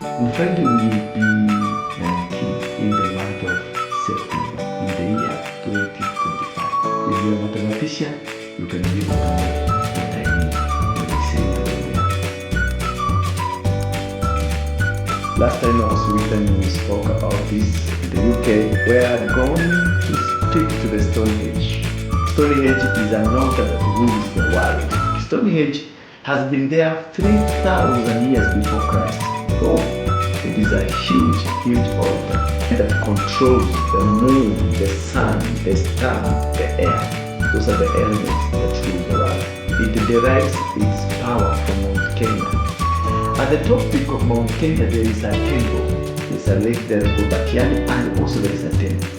On Friday we will be 19 in the month of September in the year 2025. If you are a mathematician, you can be able to know what I mean when I say November. Last time I was with them, we spoke about this in the UK. We are going to speak to the Stonehenge. Stonehenge is an altar that rules the world. Stonehenge has been there 3,000 years before Christ. Oh, it is a huge, huge altar that controls the moon, the sun, the star, the air. Those are the elements that rule the world. It derives its power from Mount Kenya. At the topic of Mount Kenya, there is a temple. There's a lake there called Batiani, and also there is a temple.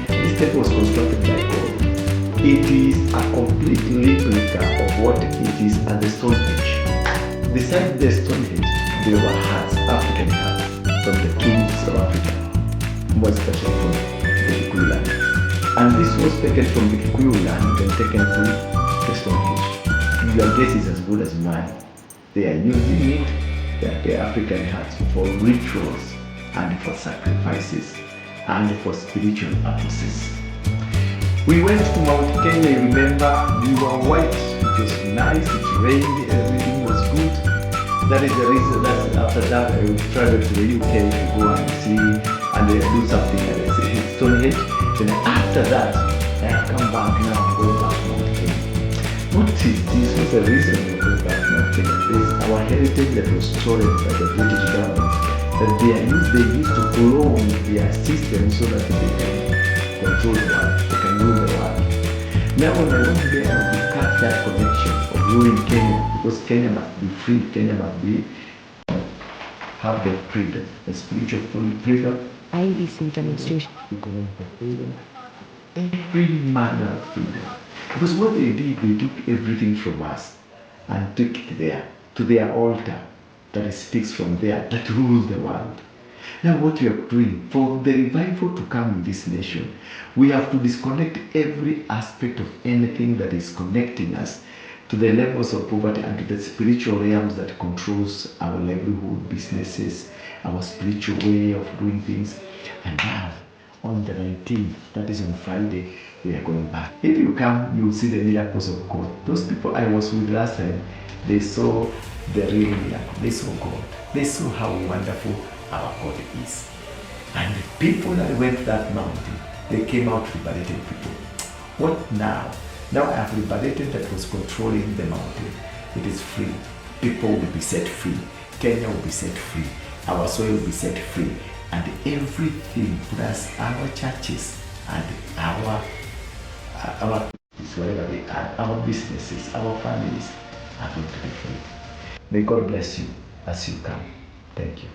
This temple was constructed by God. It is a complete replica of what it is at the Stonehenge. Beside the Stonehenge, there were huts, African huts, from the kings of Africa, more especially from the Kikuyu land. And this was taken from the Kikuyu land and taken to the Stonehenge. Your guess is as good as mine. They are using it, the African huts, for rituals and for sacrifices and for spiritual purposes. We went to Mount Kenya, remember, we were white, it was nice, it rained, everything was good. That is the reason that after that I traveled to the UK to go and see and do something at the Stonehenge. Then after that, I have come back now, I'm going back to Mount Kenya. What is this? What's the reason we're going back to Mount Kenya? This is our heritage that was stolen by the British government. That they used to clone their system so that they can control the world, they can rule the world. Now when I went there, we cut that connection of ruling Kenya, because Kenya must be free, Kenya must be have the freedom, the spiritual freedom. IEC demonstration. Every manner of freedom. Because what they did, they took everything from us and took it there, to their altar, that speaks from there, that rules the world. Now what we are doing, for the revival to come in this nation, we have to disconnect every aspect of anything that is connecting us to the levels of poverty and to the spiritual realms that controls our livelihood, businesses, our spiritual way of doing things. And now, on the 19th, that is on Friday, we are going back. If you come, you will see the miracles of God. Those people I was with last time, they saw the real miracle. They saw God. They saw how wonderful our God is. And the people that went that mountain, they came out liberated people. What now? Now I have liberated that was controlling the mountain. It is free. People will be set free. Kenya will be set free. Our soil will be set free. And everything, plus our churches and our whatever they are, our businesses, our families are going to be free. May God bless you as you come. Thank you.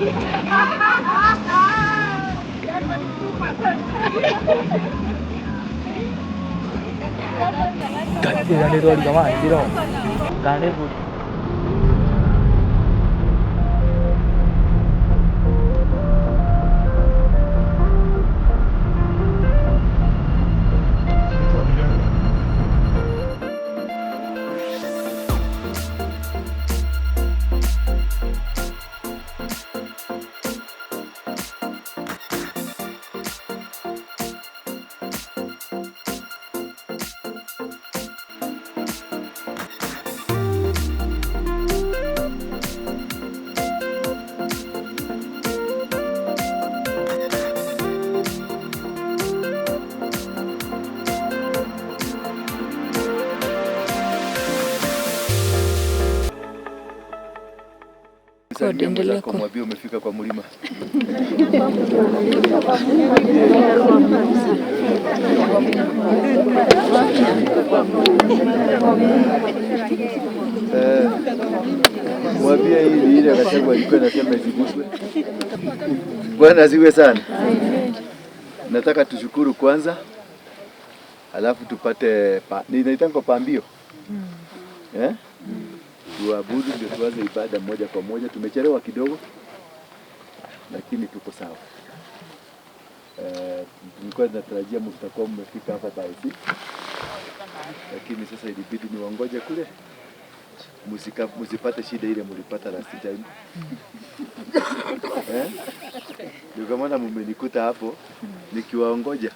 Gaane thori kama ndiro. Gaane thori. Endelea kumwambia umefika kwa mlima. Mwambie hii ile akasema alikuwa anasema isiguswe. Bwana asiwe sana. Nataka tushukuru kwanza. Alafu tupate ninaitanga pambio. Tuabudu ndio tuanze ibada moja kwa moja. Tumechelewa kidogo lakini tuko sawa. Nilikuwa natarajia mtakuwa mmefika hapa by 6. Lakini sasa ilibidi niwaongoje kule. Msipate shida ile mlipata last time. Ndio kama na mmenikuta hapo nikiwaongoja.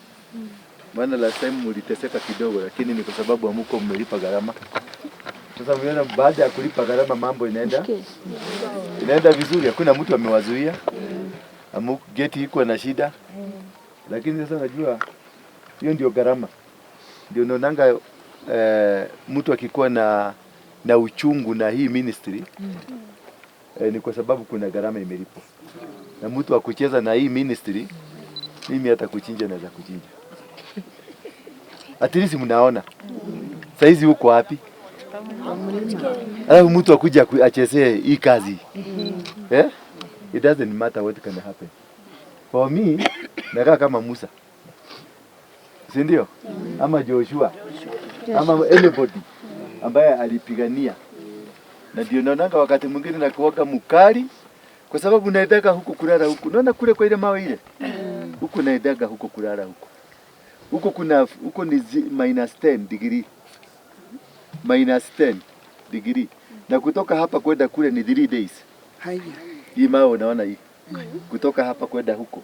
Maana last time mliteseka kidogo lakini ni kwa sababu hamko mmelipa gharama. Sasa mnaona baada ya kulipa gharama mambo inaenda vizuri, hakuna mtu amewazuia. Geti iko na shida. Lakini sasa najua hiyo ndio gharama. Ndio naonanga mtu akikuwa na uchungu na hii ministry ni kwa sababu kuna gharama imelipwa. Na mtu akucheza na hii ministry mimi hata kuchinja naweza kuchinja. At least mnaona. Saizi uko wapi? Alafu mtu akuja achezee hii kazi. It doesn't matter what can happen. For me, nakaa kama Musa. Si ndio? Ama Joshua. Ama anybody ambaye alipigania. Na ndio naonanga wakati mwingine na kuoga mkali kwa sababu naendaga huko kulala huko. Unaona kule kwa ile mawe ile? Huko naendaga huko kulala huko. Huko ni -10 degree. -10 degree. Na kutoka hapa kwenda kule ni 3 days. Haya. Hii mawe unaona hii. Kutoka hapa kwenda huko.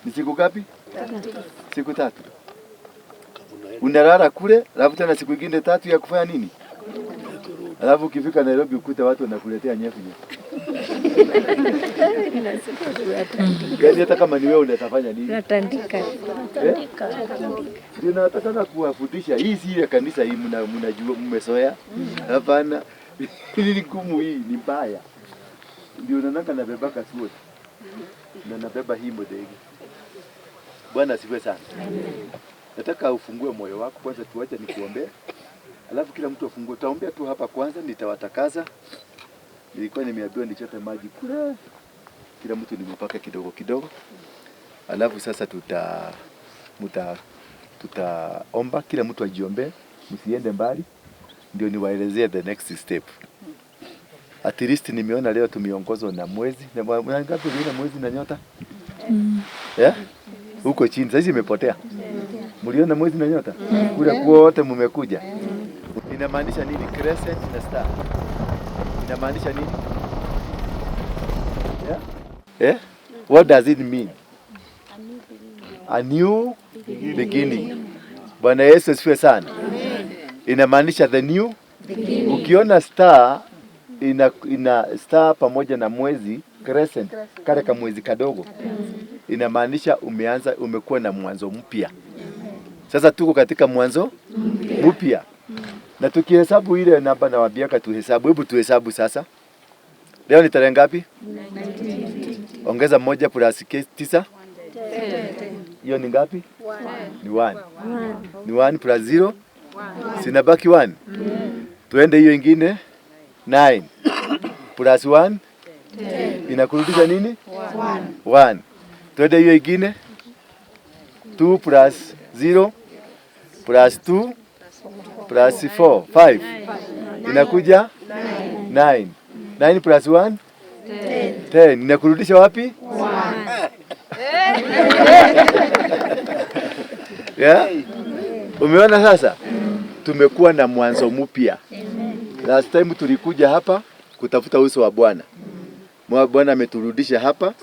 Ni siku ngapi? 3. Siku 3. Unalala kule, alafu tena siku nyingine 3 ya kufanya nini? Alafu ukifika Nairobi ukute watu wanakuletea nyefu. Gani hata kama ni wewe unatafanya nini? Natandika. Ndio nataka kuwafundisha. Hii si ile kanisa hii mnajua mmesoea. Hapana. Hii ni ngumu, hii ni mbaya. Ndio nanaka nabeba kasuo. Na nabeba hii modegi. Bwana asifiwe sana. Nataka ufungue moyo wako kwanza, tuache nikuombee. Alafu kila mtu afungue. Taombea tu hapa kwanza, nitawatakaza. Nilikuwa nimeambiwa nichote maji kule. Kila mtu nimepaka kidogo kidogo. Alafu sasa tutaomba, kila mtu ajiombee, msiende mbali. Ndio niwaelezee the next step. At least nimeona leo tumeongozwa na mwezi. Na ngapi vile mwezi na nyota? Huko chini sasa imepotea. Mliona mwezi na nyota? Kule wote mmekuja. Inamaanisha nini crescent na star? Inamaanisha nini? What does it mean? A new beginning. Bwana Yesu asifiwe sana. Inamaanisha the new beginning. Ukiona star ina star pamoja na mwezi crescent, kale kama mwezi kadogo, inamaanisha umekuwa na mwanzo mpya. Sasa tuko katika mwanzo mpya. Na tukihesabu ile namba na wabiaka tuhesabu. Hebu tuhesabu sasa. Leo ni tarehe ngapi? 19. Ongeza 1 plus 9. Hiyo ni ngapi? 1. Ni 1. Ni 1 plus 0. Sinabaki 1. Tuende hiyo ingine 9 plus 1 Inakurudisha nini? 1. Twende hiyo ingine. 2 plus 0 plus 2 plus 4 5. Inakuja 9. 9 plus 1 10. Inakurudisha wapi? 1. Yeah? Umeona sasa? Tumekuwa na mwanzo mpya. Last time tulikuja hapa kutafuta uso wa Bwana. Bwana ameturudisha hapa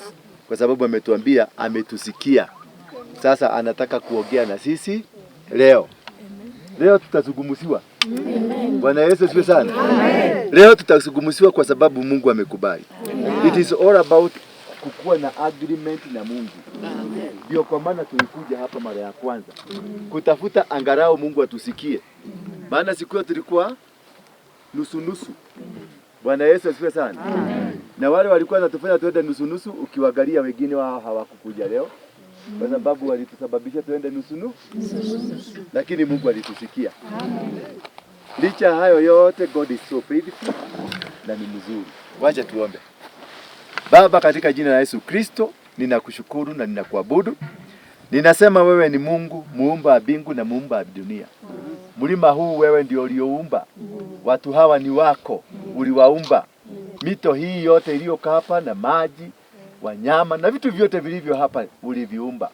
kwa sababu ametuambia ametusikia. Sasa anataka kuongea na sisi leo. Leo tutazungumziwa. Bwana Yesu asifiwe sana. Leo tutazungumziwa kwa sababu Mungu amekubali. It is all about kukuwa na agreement na Mungu. Ndio kwa maana tulikuja hapa mara ya kwanza. Kutafuta angalau Mungu atusikie. Maana siku hiyo tulikuwa nusu. Bwana Yesu asifiwe sana. Na wale walikuwa wanatufanya tuende nusu, ukiwaangalia wengine wao hawakukuja leo. Kwa sababu walitusababisha tuende nusu. Lakini Mungu alitusikia. Licha hayo yote, God is so faithful na ni mzuri. Wacha tuombe. Baba, katika jina la Yesu Kristo, ninakushukuru na ninakuabudu. Ninasema wewe ni Mungu, muumba wa mbingu na muumba wa dunia. Mlima huu wewe ndio ulioumba. Watu hawa ni wako, uliwaumba. Mito hii yote iliyokaa hapa na maji, wanyama na vitu vyote vilivyo hapa uliviumba.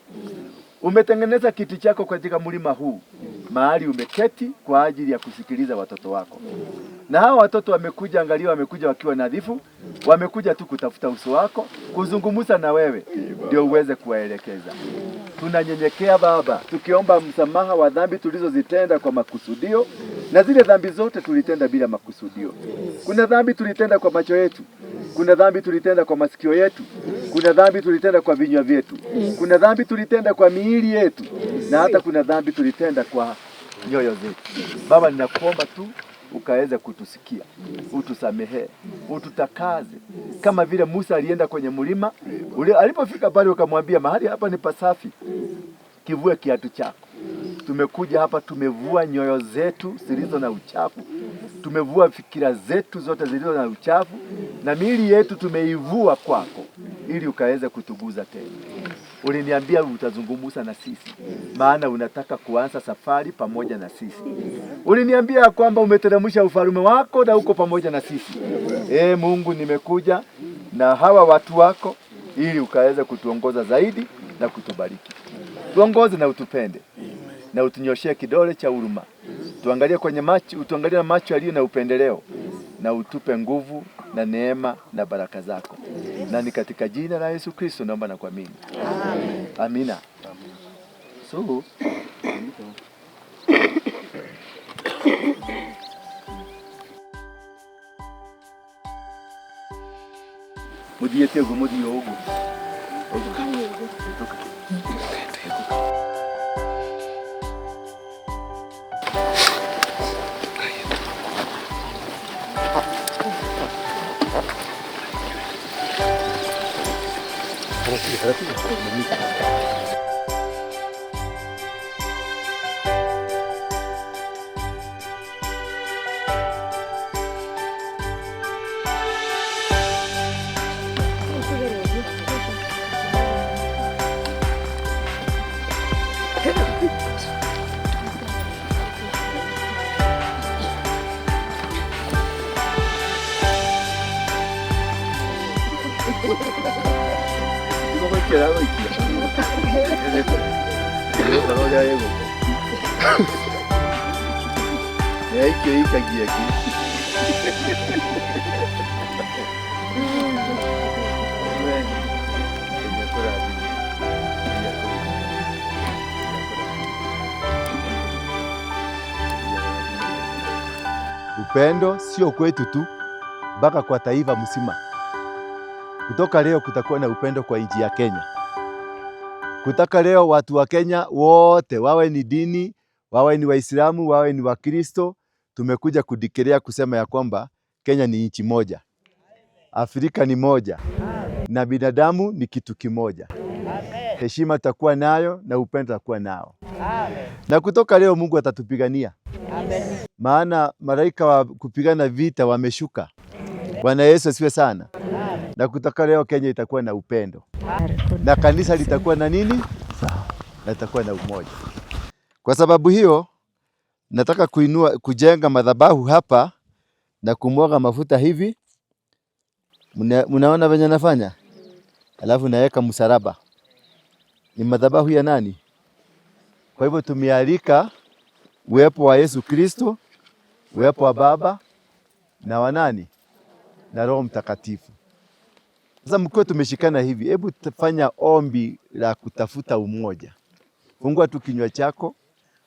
Umetengeneza kiti chako katika mlima huu, mahali umeketi kwa ajili ya kusikiliza watoto wako. Na hao watoto wamekuja, angalia, wamekuja wakiwa nadhifu, wamekuja tu kutafuta uso wako, kuzungumza na wewe, ndio uweze kuwaelekeza. Tunanyenyekea Baba, tukiomba msamaha wa dhambi tulizozitenda kwa makusudio, na zile dhambi zote tulitenda bila makusudio. Kuna dhambi tulitenda kwa macho yetu, kuna dhambi tulitenda kwa masikio yetu, kuna dhambi tulitenda kwa vinywa vyetu, kuna dhambi tulitenda kwa miili yetu, na hata kuna dhambi tulitenda kwa nyoyo zetu. Baba, ninakuomba tu ukaweze kutusikia, utusamehe, ututakaze. Kama vile Musa alienda kwenye mlima, alipofika pale ukamwambia mahali hapa ni pasafi, kivue kiatu chako. Tumekuja hapa, tumevua nyoyo zetu zilizo na uchafu, tumevua fikira zetu zote zilizo na uchafu, na miili yetu tumeivua kwako, ili ukaweze kutuguza tena. Uliniambia utazungumza na sisi, maana unataka kuanza safari pamoja na sisi. Uliniambia kwamba umeteremsha ufalme wako na uko pamoja na sisi. Mungu, nimekuja na hawa watu wako ili ukaweze kutuongoza zaidi na kutubariki. Tuongoze na utupende na utunyoshie kidole cha huruma. Tuangalie kwenye macho, utuangalie na macho yaliyo na upendeleo, na utupe nguvu na neema na baraka zako. Na ni katika jina la Yesu Kristo naomba na kuamini. Amina. So, mudiete mudio huko. Upendo sio kwetu tu, mpaka kwa taifa mzima. Kutoka leo kutakuwa na upendo kwa nchi ya Kenya. Kutoka leo watu wa Kenya wote, wawe ni dini, wawe ni Waislamu, wawe ni Wakristo, tumekuja kudikelea kusema ya kwamba Kenya ni nchi moja. Afrika ni moja. Na binadamu ni kitu kimoja. Heshima takuwa nayo na upendo takuwa nao. Na kutoka leo Mungu atatupigania. Maana malaika wa kupigana vita wameshuka. Bwana Yesu asifiwe sana. na kutoka leo Kenya itakuwa na upendo na kanisa litakuwa na nini? Na litakuwa na umoja. Kwa sababu hiyo nataka kujenga madhabahu hapa na kumwaga mafuta hivi. Mnaona venye nafanya? Alafu naweka msalaba. Ni madhabahu ya nani? Kwa hivyo tumealika uwepo wa Yesu Kristo, uwepo wa Baba na wa nani? Na Roho Mtakatifu. Sasa mkiwa tumeshikana hivi, hebu tufanya ombi la kutafuta umoja. Fungua tu kinywa chako,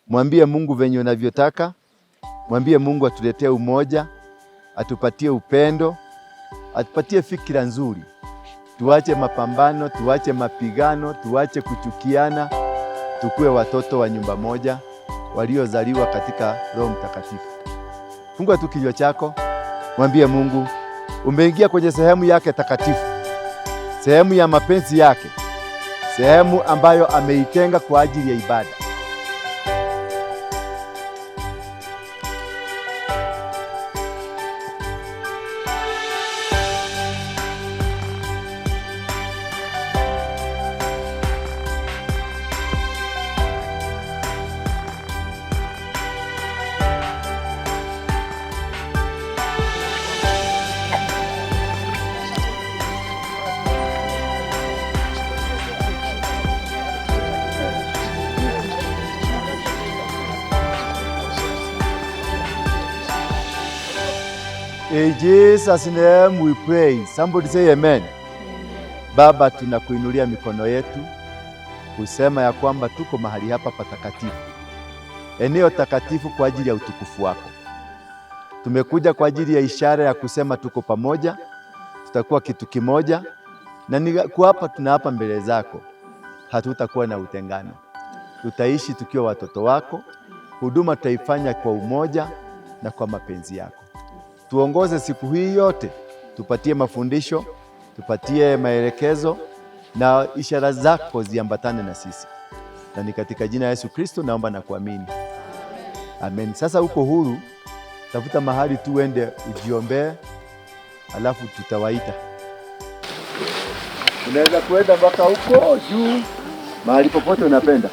mwambie Mungu venye unavyotaka, mwambie Mungu atuletee umoja, atupatie upendo, atupatie fikira nzuri. Tuache mapambano, tuache mapigano, tuache kuchukiana, tukue watoto wa nyumba moja waliozaliwa katika Roho Mtakatifu. Fungua tu kinywa chako, mwambie Mungu umeingia kwenye sehemu yake takatifu, sehemu ya mapenzi yake, sehemu ambayo ameitenga kwa ajili ya ibada. In Jesus' name we pray. Somebody say amen. Baba, tunakuinulia mikono yetu kusema ya kwamba tuko mahali hapa patakatifu, eneo takatifu kwa ajili ya utukufu wako. Tumekuja kwa ajili ya ishara ya kusema tuko pamoja, tutakuwa kitu kimoja, na kuapa tunaapa mbele zako, hatutakuwa na utengano. Tutaishi tukiwa watoto wako, huduma tutaifanya kwa umoja na kwa mapenzi yako. Tuongoze siku hii yote, tupatie mafundisho, tupatie maelekezo na ishara zako ziambatane na sisi. Na ni katika jina la Yesu Kristo naomba na kuamini. Amen. Sasa uko huru, tafuta mahali tu uende ujiombee, alafu tutawaita. Unaweza kuenda mpaka huko juu, mahali popote unapenda.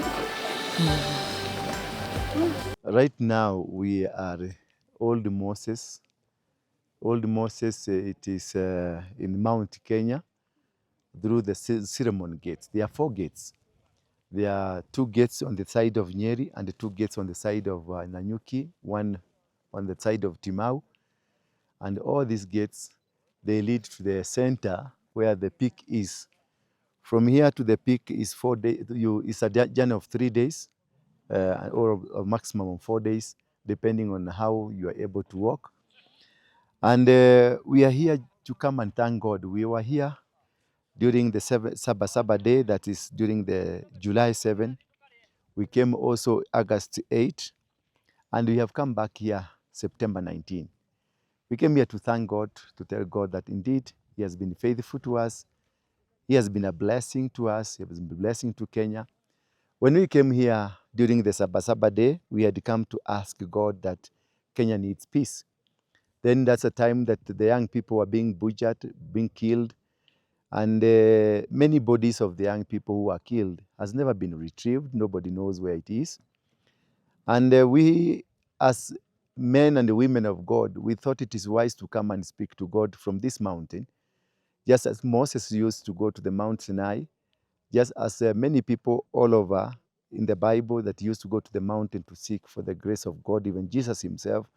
Right now we are Old Moses. Old Moses, it is in Mount Kenya, through the ceremony gates. There are 4 gates. There are 2 gates on the side of Nyeri and 2 gates on the side of Nanyuki, 1 on the side of Timau. And all these gates, they lead to the center where the peak is. From here to the peak is 4 days. It's a journey of 3 days or a maximum of 4 days, depending on how you are able to walk. And we are here to come and thank God. We were here during the Sabasaba day, that is during the July 7. We came also August 8, and we have come back here September 19. We came here to thank God, to tell God that indeed He has been faithful to us. He has been a blessing to us. He has been a blessing to Kenya. When we came here during the Sabasaba day, we had come to ask God that Kenya needs peace. Then that's a time that the young people were being butchered, being killed, and many bodies of the young people who were killed has never been retrieved. Nobody knows where it is. And we, as men and women of God, we thought it is wise to come and speak to God from this mountain, just as Moses used to go to the Mount Sinai, just as many people all over in the Bible that used to go to the mountain to seek for the grace of God. Even Jesus himself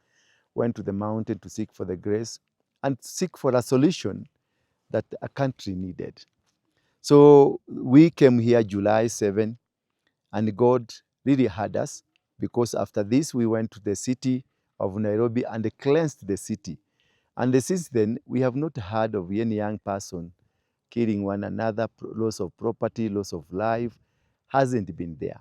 went to the mountain to seek for the grace and seek for a solution that a country needed. So we came here July 7, and God really had us, because after this we went to the city of Nairobi and cleansed the city. And since then, we have not heard of any young person killing one another. Loss of property, loss of life hasn't been there.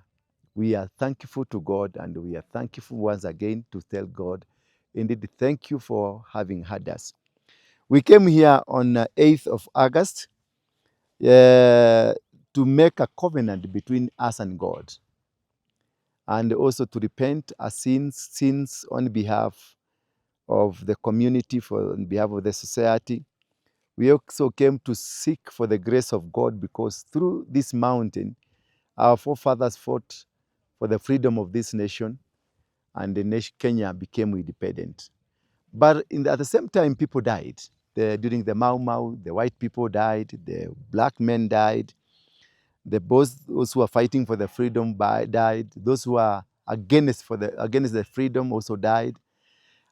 We are thankful to God, and we are thankful once again to tell God, indeed, thank you for having had us. We came here on 8th of August to make a covenant between us and God, and also to repent our sins on behalf of the community, on behalf of the society. We also came to seek for the grace of God, because through this mountain, our forefathers fought for the freedom of this nation, and the nation Kenya became independent. But at the same time, people died. During the Mau Mau, the white people died, the black men died, those who were fighting for the freedom died, those who are against the freedom also died,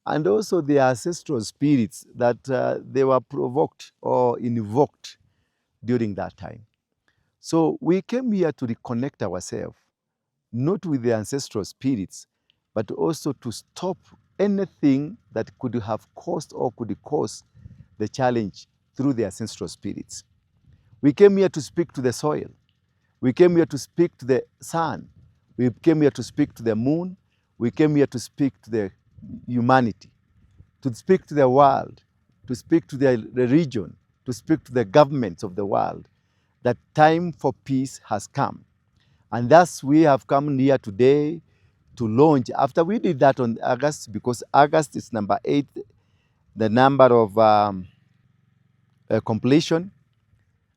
and also the ancestral spirits that they were provoked or invoked during that time. So we came here to reconnect ourselves, not with the ancestral spirits, but also to stop anything that could have caused or could cause the challenge through the ancestral spirits. We came here to speak to the soil. We came here to speak to the sun. We came here to speak to the moon. We came here to speak to the humanity, to speak to the world, to speak to the region, to speak to the governments of the world, that time for peace has come. And thus we have come here today to launch. After we did that on August, because August is number 8, the number of completion.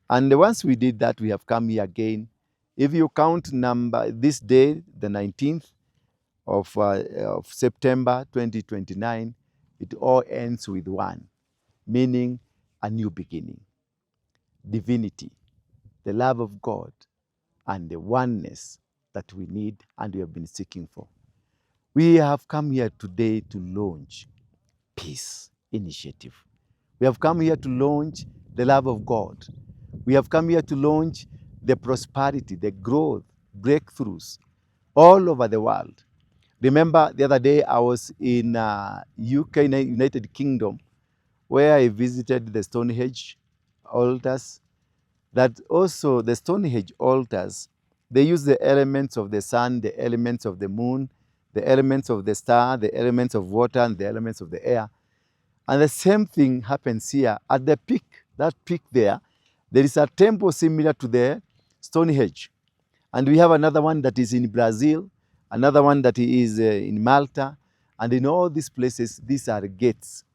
And once we did that, we have come here again. If you count this day, the 19th of September 2029, it all ends with one, meaning a new beginning. Divinity, the love of God, and the oneness that we need and we have been seeking for. We have come here today to launch Peace Initiative. We have come here to launch the love of God. We have come here to launch the prosperity, the growth, breakthroughs all over the world. Remember the other day I was in UK, United Kingdom, where I visited the Stonehenge altars. That also the Stonehenge altars, they use the elements of the sun, the elements of the moon, the elements of the star, the elements of water, and the elements of the air. And the same thing happens here at the peak, that peak there. There is a temple similar to the Stonehenge. And we have another one that is in Brazil, another one that is in Malta. And in all these places, these are gates,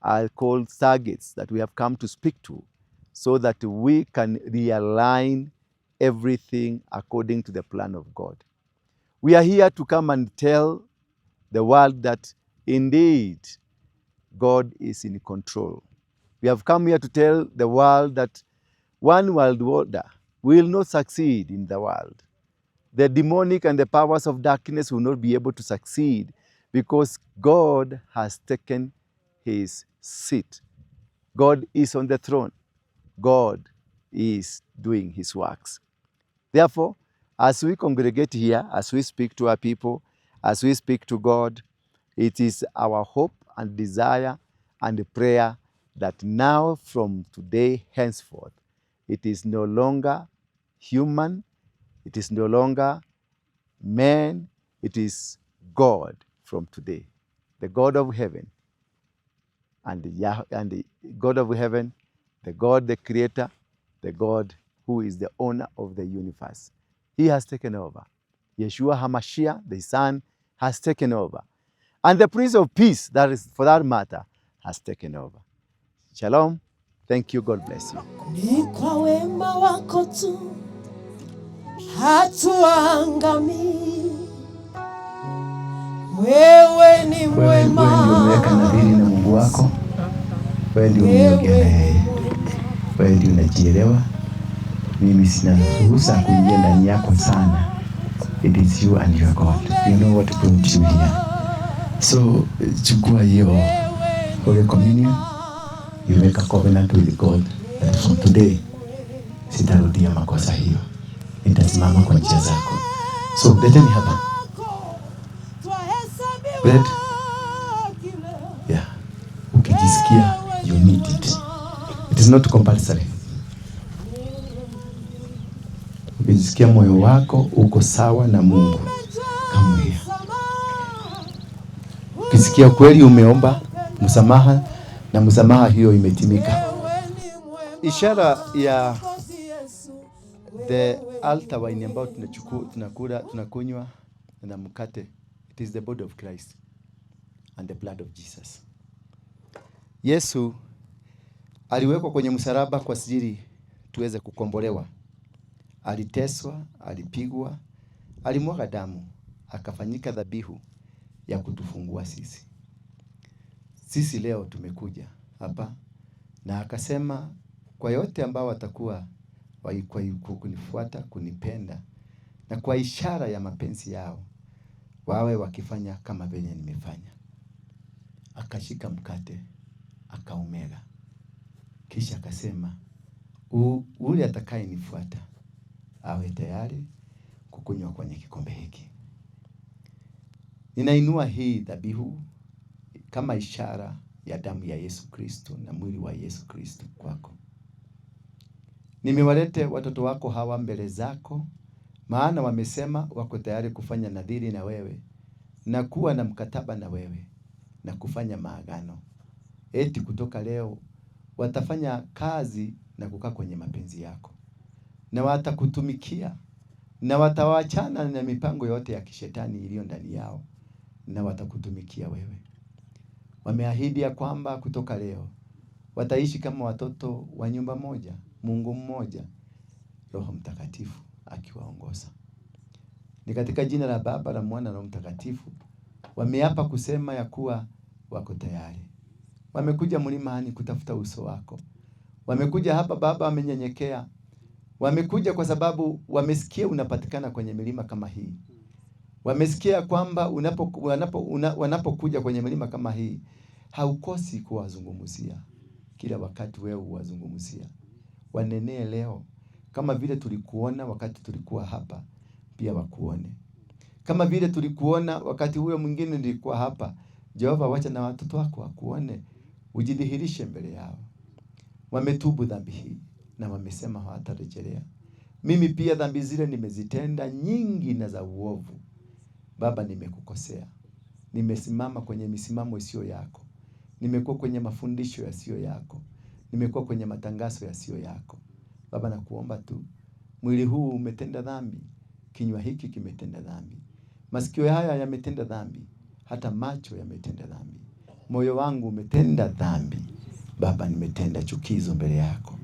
are called stargates that we have come to speak to, so that we can realign everything according to the plan of God. We are here to come and tell the world that indeed God is in control. We have come here to tell the world that one world order will not succeed in the world. The demonic and the powers of darkness will not be able to succeed, because God has taken his seat. God is on the throne. God is doing his works. Therefore, as we congregate here, as we speak to our people, as we speak to God, it is our hope and desire and prayer that now from today henceforth, it is no longer human, it is no longer man, it is God from today. The God of heaven and the God of heaven, the God, the creator, the God who is the owner of the universe. He has taken over. Yeshua HaMashiach, the Son, has taken over. And the Prince of Peace, that is, for that matter, has taken over. Shalom. Thank you. God bless you. Ni kwa wema wako tu hatuangamii. Wewe ni mwema. Wewe ndio umeweka nadhiri na Mungu wako. Wewe ndio umeongea na yeye. Wewe ndio unajielewa. Mimi sina ruhusa kuingia ndani yako sana. It is you and your God. You know what brought you here. So, chukua hiyo Holy Communion. You make a covenant with God that from today sitarudia makosa hiyo. Nitasimama kwa njia zako. So, leteni hapa. Bread. Yeah. Ukijisikia, you need it. It is not compulsory. Ukijisikia moyo wako uko sawa na Mungu, come here. Ukisikia kweli umeomba msamaha na msamaha hiyo imetimika. Ishara ya the altar wine ambao tunakunywa na mkate, it is the body of Christ and the blood of Jesus. Yesu aliwekwa kwenye msalaba kwa siri tuweze kukombolewa. Aliteswa, alipigwa, alimwaga damu, akafanyika dhabihu ya kutufungua sisi. Sisi leo tumekuja hapa na akasema kwa yote ambao watakuwa kunifuata, kunipenda na kwa ishara ya mapenzi yao wawe wakifanya kama venye nimefanya. Akashika mkate, akaumega. Kisha akasema ule atakayenifuata awe tayari kukunywa kwenye kikombe hiki. Ninainua hii dhabihu kama ishara ya damu ya Yesu Kristo na mwili wa Yesu Kristo kwako. Nimewalete watoto wako hawa mbele zako, maana wamesema wako tayari kufanya nadhiri na wewe na kuwa na mkataba na wewe na kufanya maagano. Eti kutoka leo watafanya kazi na kukaa kwenye mapenzi yako, na watakutumikia, na watawachana na mipango yote ya kishetani iliyo ndani yao, na watakutumikia wewe. Wameahidi ya kwamba kutoka leo wataishi kama watoto wa nyumba moja, Mungu mmoja, Roho Mtakatifu akiwaongoza. Ni katika jina la Baba, la Mwana na Roho Mtakatifu wameapa kusema ya kuwa wako tayari. Wamekuja mlimani kutafuta uso wako. Wamekuja hapa Baba, wamenyenyekea. Wamekuja kwa sababu wamesikia unapatikana kwenye milima kama hii. Wamesikia kwamba wanapokuja kwenye milima kama hii haukosi kuwazungumzia. Kila wakati wewe uwazungumzia. Wanenee leo kama vile tulikuona wakati tulikuwa hapa, pia wakuone. Kama vile tulikuona wakati huyo mwingine nilikuwa hapa, Jehova, wacha na watoto wako wakuone, ujidhihirishe mbele yao. Wametubu dhambi hii na wamesema hawatarejelea. Mimi pia dhambi zile nimezitenda nyingi na za uovu. Baba, nimekukosea. Nimesimama kwenye misimamo isiyo yako. Nimekuwa kwenye mafundisho yasiyo yako. Nimekuwa kwenye matangazo yasiyo yako. Baba, nakuomba tu, mwili huu umetenda dhambi, kinywa hiki kimetenda dhambi, masikio haya yametenda dhambi, hata macho yametenda dhambi, moyo wangu umetenda dhambi. Baba, nimetenda chukizo mbele yako.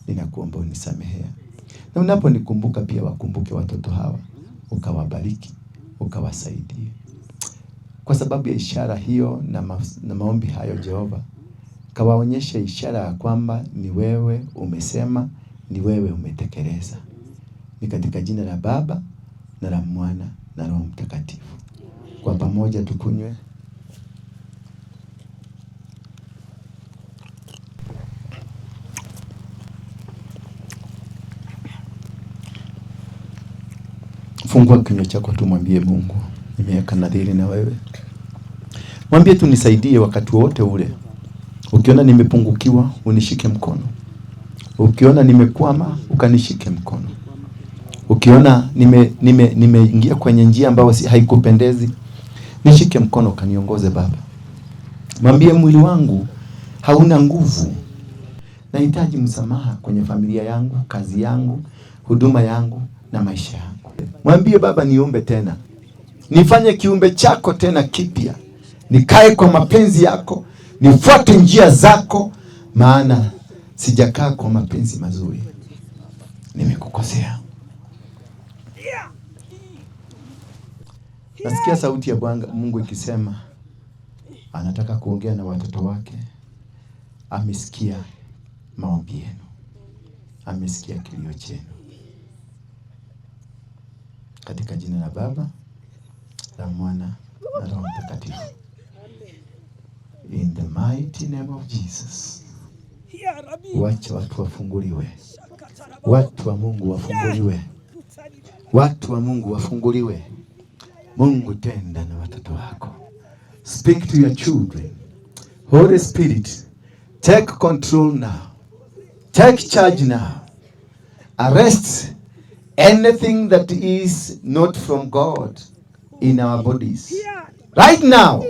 Ninakuomba unisamehea. Na unaponikumbuka pia wakumbuke watoto hawa, ukawabariki, ukawasaidie. Kwa sababu ya ishara hiyo na maombi hayo, Jehova, kawaonyeshe ishara ya kwamba ni wewe umesema, ni wewe umetekeleza. Ni katika jina la Baba na la Mwana na Roho Mtakatifu. Kwa pamoja tukunywe. Fungua kinywa chako, tumwambie Mungu, nimeweka nadhiri na wewe. Mwambie tu, nisaidie wakati wote ule. Ukiona nimepungukiwa, unishike mkono. Ukiona nimekwama, ukanishike mkono. Ukiona nimeingia kwenye njia ambayo haikupendezi, nishike mkono kaniongoze Baba. Mwambie, mwili wangu hauna nguvu. Nahitaji msamaha kwenye familia yangu, kazi yangu, huduma yangu na maisha yangu. Mwambie Baba, niombe tena. Nifanye kiumbe chako tena kipya. Nikae kwa mapenzi yako, nifuate njia zako, maana sijakaa kwa mapenzi mazuri. Nimekukosea. Nasikia sauti ya Bwana Mungu ikisema anataka kuongea na watoto wake. Amesikia maombi yenu. Amesikia kilio chenu. Katika jina la Baba, la Mwana na Roho Mtakatifu. In the mighty name of Jesus. Wacha watu wafunguliwe. Watu wa Mungu wafunguliwe. Watu wa Mungu wafunguliwe. Mungu, tenda na watoto wako. Speak to your children. Holy Spirit, take control now. Take charge now. Arrest anything that is not from God in our bodies. Right now,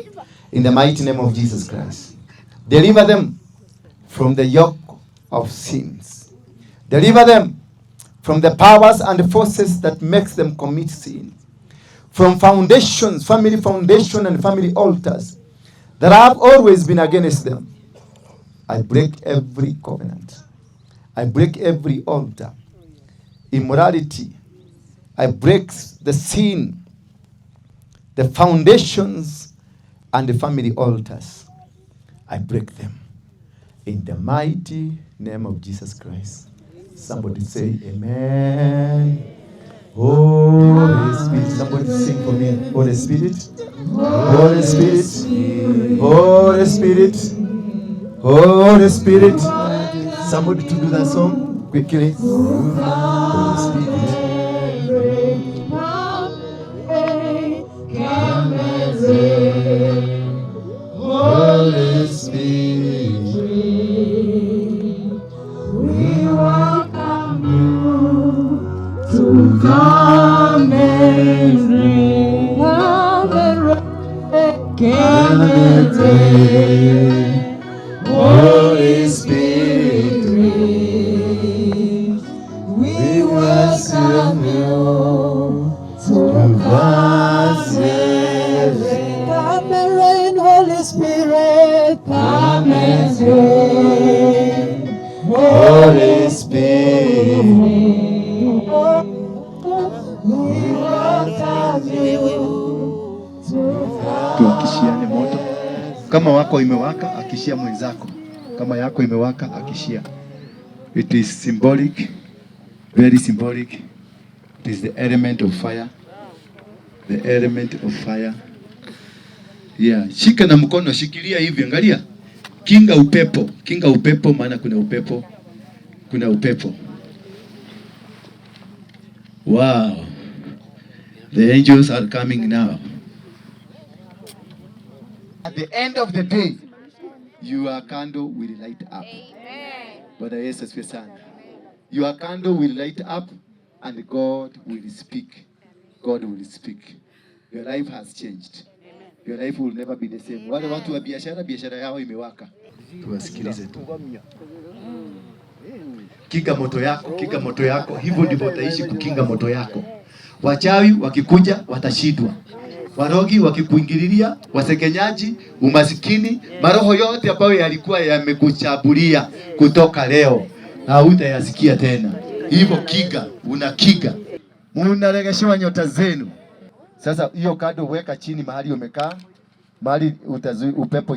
in the mighty name of Jesus Christ. Deliver them from the yoke of sins. Deliver them from the powers and forces that makes them commit sin. From foundations, family foundation and family altars that have always been against them. I break every covenant. I break every altar. Immorality. I break the sin, the foundations, and the family altars. I break them. In the mighty name of Jesus Christ. Somebody say amen. Holy Spirit. Somebody sing for me. Holy Spirit. Holy Spirit. Holy Spirit. Holy Spirit. Somebody to do that song quickly. Holy Spirit. Holy Spirit, we welcome you to come and reign. Come and reign. Holy Spirit, we welcome you to come and reign. Come and reign, Holy Spirit. Come and reign, Holy Spirit. Tuakishiane moto. Kama wako imewaka, akishia mwenzako. Kama yako imewaka, akishia. It is symbolic, very symbolic. It is the element of fire. The element of fire. Yeah, shika na mkono, shikilia hivi, angalia. Kinga upepo, maana kuna upepo. Kuna upepo. Wow. The angels are coming now. At the end of the day, your candle will light up. Bwana Yesu asifiwe sana. Your candle will light up and God will speak. God will speak. Your life has changed. Your life will never be the same. Wale watu wa biashara yao imewaka. Tuwasikilize tu. Kinga moto yako. Hivyo ndivyo utaishi kukinga moto yako. Wachawi wakikuja watashindwa. Warogi wakikuingililia, wasekenyaji, umasikini, maroho yote ambayo yalikuwa yamekuchabulia kutoka leo, hautayasikia tena. Hivyo unakiga. Unaregeshewa nyota zenu. Sasa hiyo kado weka chini mahali umekaa, mahali upepo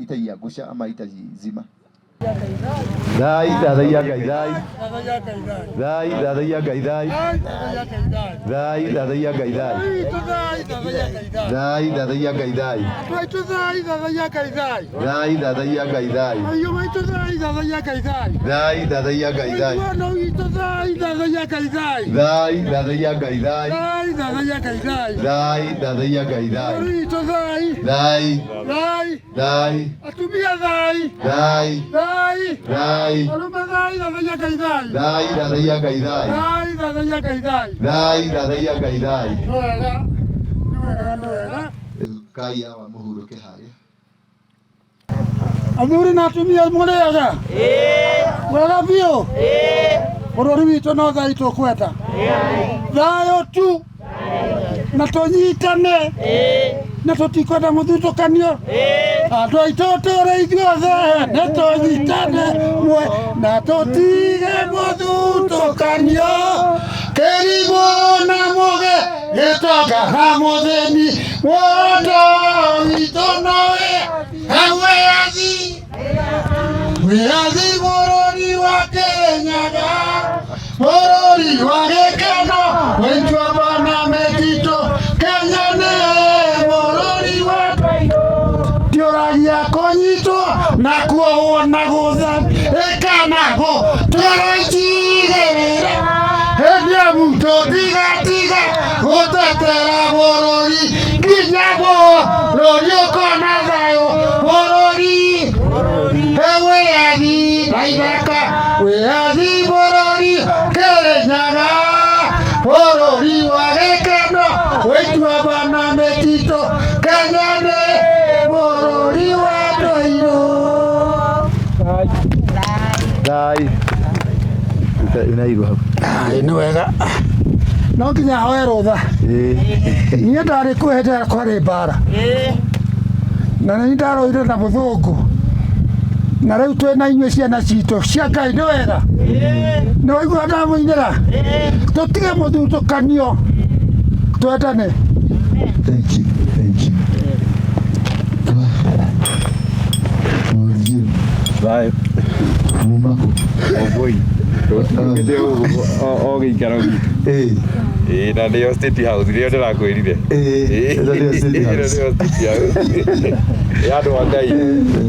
itaiangusha ama itazima. Dai dada ya gaidai. Dai dada ya gaidai. Dai dada ya gaidai. Dai dada ya gaidai. Dai dada ya gaidai. Dai dada ya gaidai. Dai dada ya gaidai. Dai dada ya gaidai. Dai. Dai. Atumia dai. Dai. Dai. Dai dada ya gaidai. Dai dada ya gaidai. Kai awa muhuruke haria. Athuri na atumia murega wega biũ bũrũri witũ no thayũ tũkwenda thayũ tu na tũnyitane na tũtikwenda mũthutũkanio andũ aitũ tũrĩ ithuothe nĩ tũnyitane na tũtige mũthutũkanio kĩrimũ na mũge gĩtonga na mũthĩni mũndũ witũ nowe wĩyathi bũrũri wa Kĩrĩnyaga bũrũri wa gĩkeno wĩtua bana mĩtitũ Kenya nĩ bũrũri wa tiũragia kũnyitwo na kuohwo na gũtharĩkanagwo tũroitigĩrĩra hĩndĩ ĩmu tũtigatiga gũtetera bũrũri nginya bũrũri ũkona thayũ bũrũri wĩyathi naithaka wĩyathi bũrũri Kĩrĩnyaga bũrũri wa gĩkeno wĩtua bana mĩtitũ Kenya nĩ bũrũri wa ndũirũ. Dai. Unaigua hapo. Nĩ wega. No nginya hoe rũtha. Niĩ ndarĩ kwĩhĩtĩra kwarĩ mbara. Na nĩ ndarũire na mũthũngũ. na rĩu twĩna inyuĩ ciana citũ cia Ngai nĩ wega nĩ waigua ndamũinĩra tũtige mũthutũkanio twendane. Thank you. Vai. Mumako. Boy. O gĩikaro gitu. Na nĩyo State House rĩo ndĩrakwĩrire. Nĩyo State House. Ya andũ a Ngai.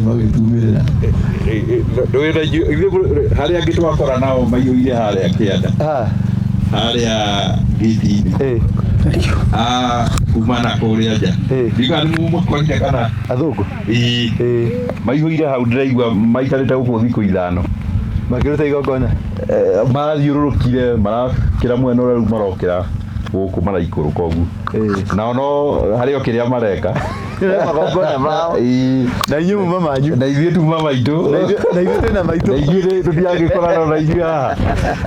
Magĩtumĩrĩra. Harĩa angĩ twakora nao maiyũire harĩa kĩanda. Harĩa gĩti-inĩ. Kuma na kũrĩa nja. Ndiga nĩ mũkorire kana athũngũ. Maihũire hau ndĩraigua maikarĩte gũkũ thikũ ithano. Makĩruta igongona. Marathiũrũrũkire marakĩra mwena ũrĩa rĩu marokĩra gũkũ maraikũrũka ũguo. Nao no harĩ o kĩrĩa mareka. Magongona mao. Na inyuĩ muma manyu. Na ithuĩ tuma maitũ. Na ithuĩ twĩna maitũ. Na ithuĩ tũtiangĩkorana na ithuĩ haha.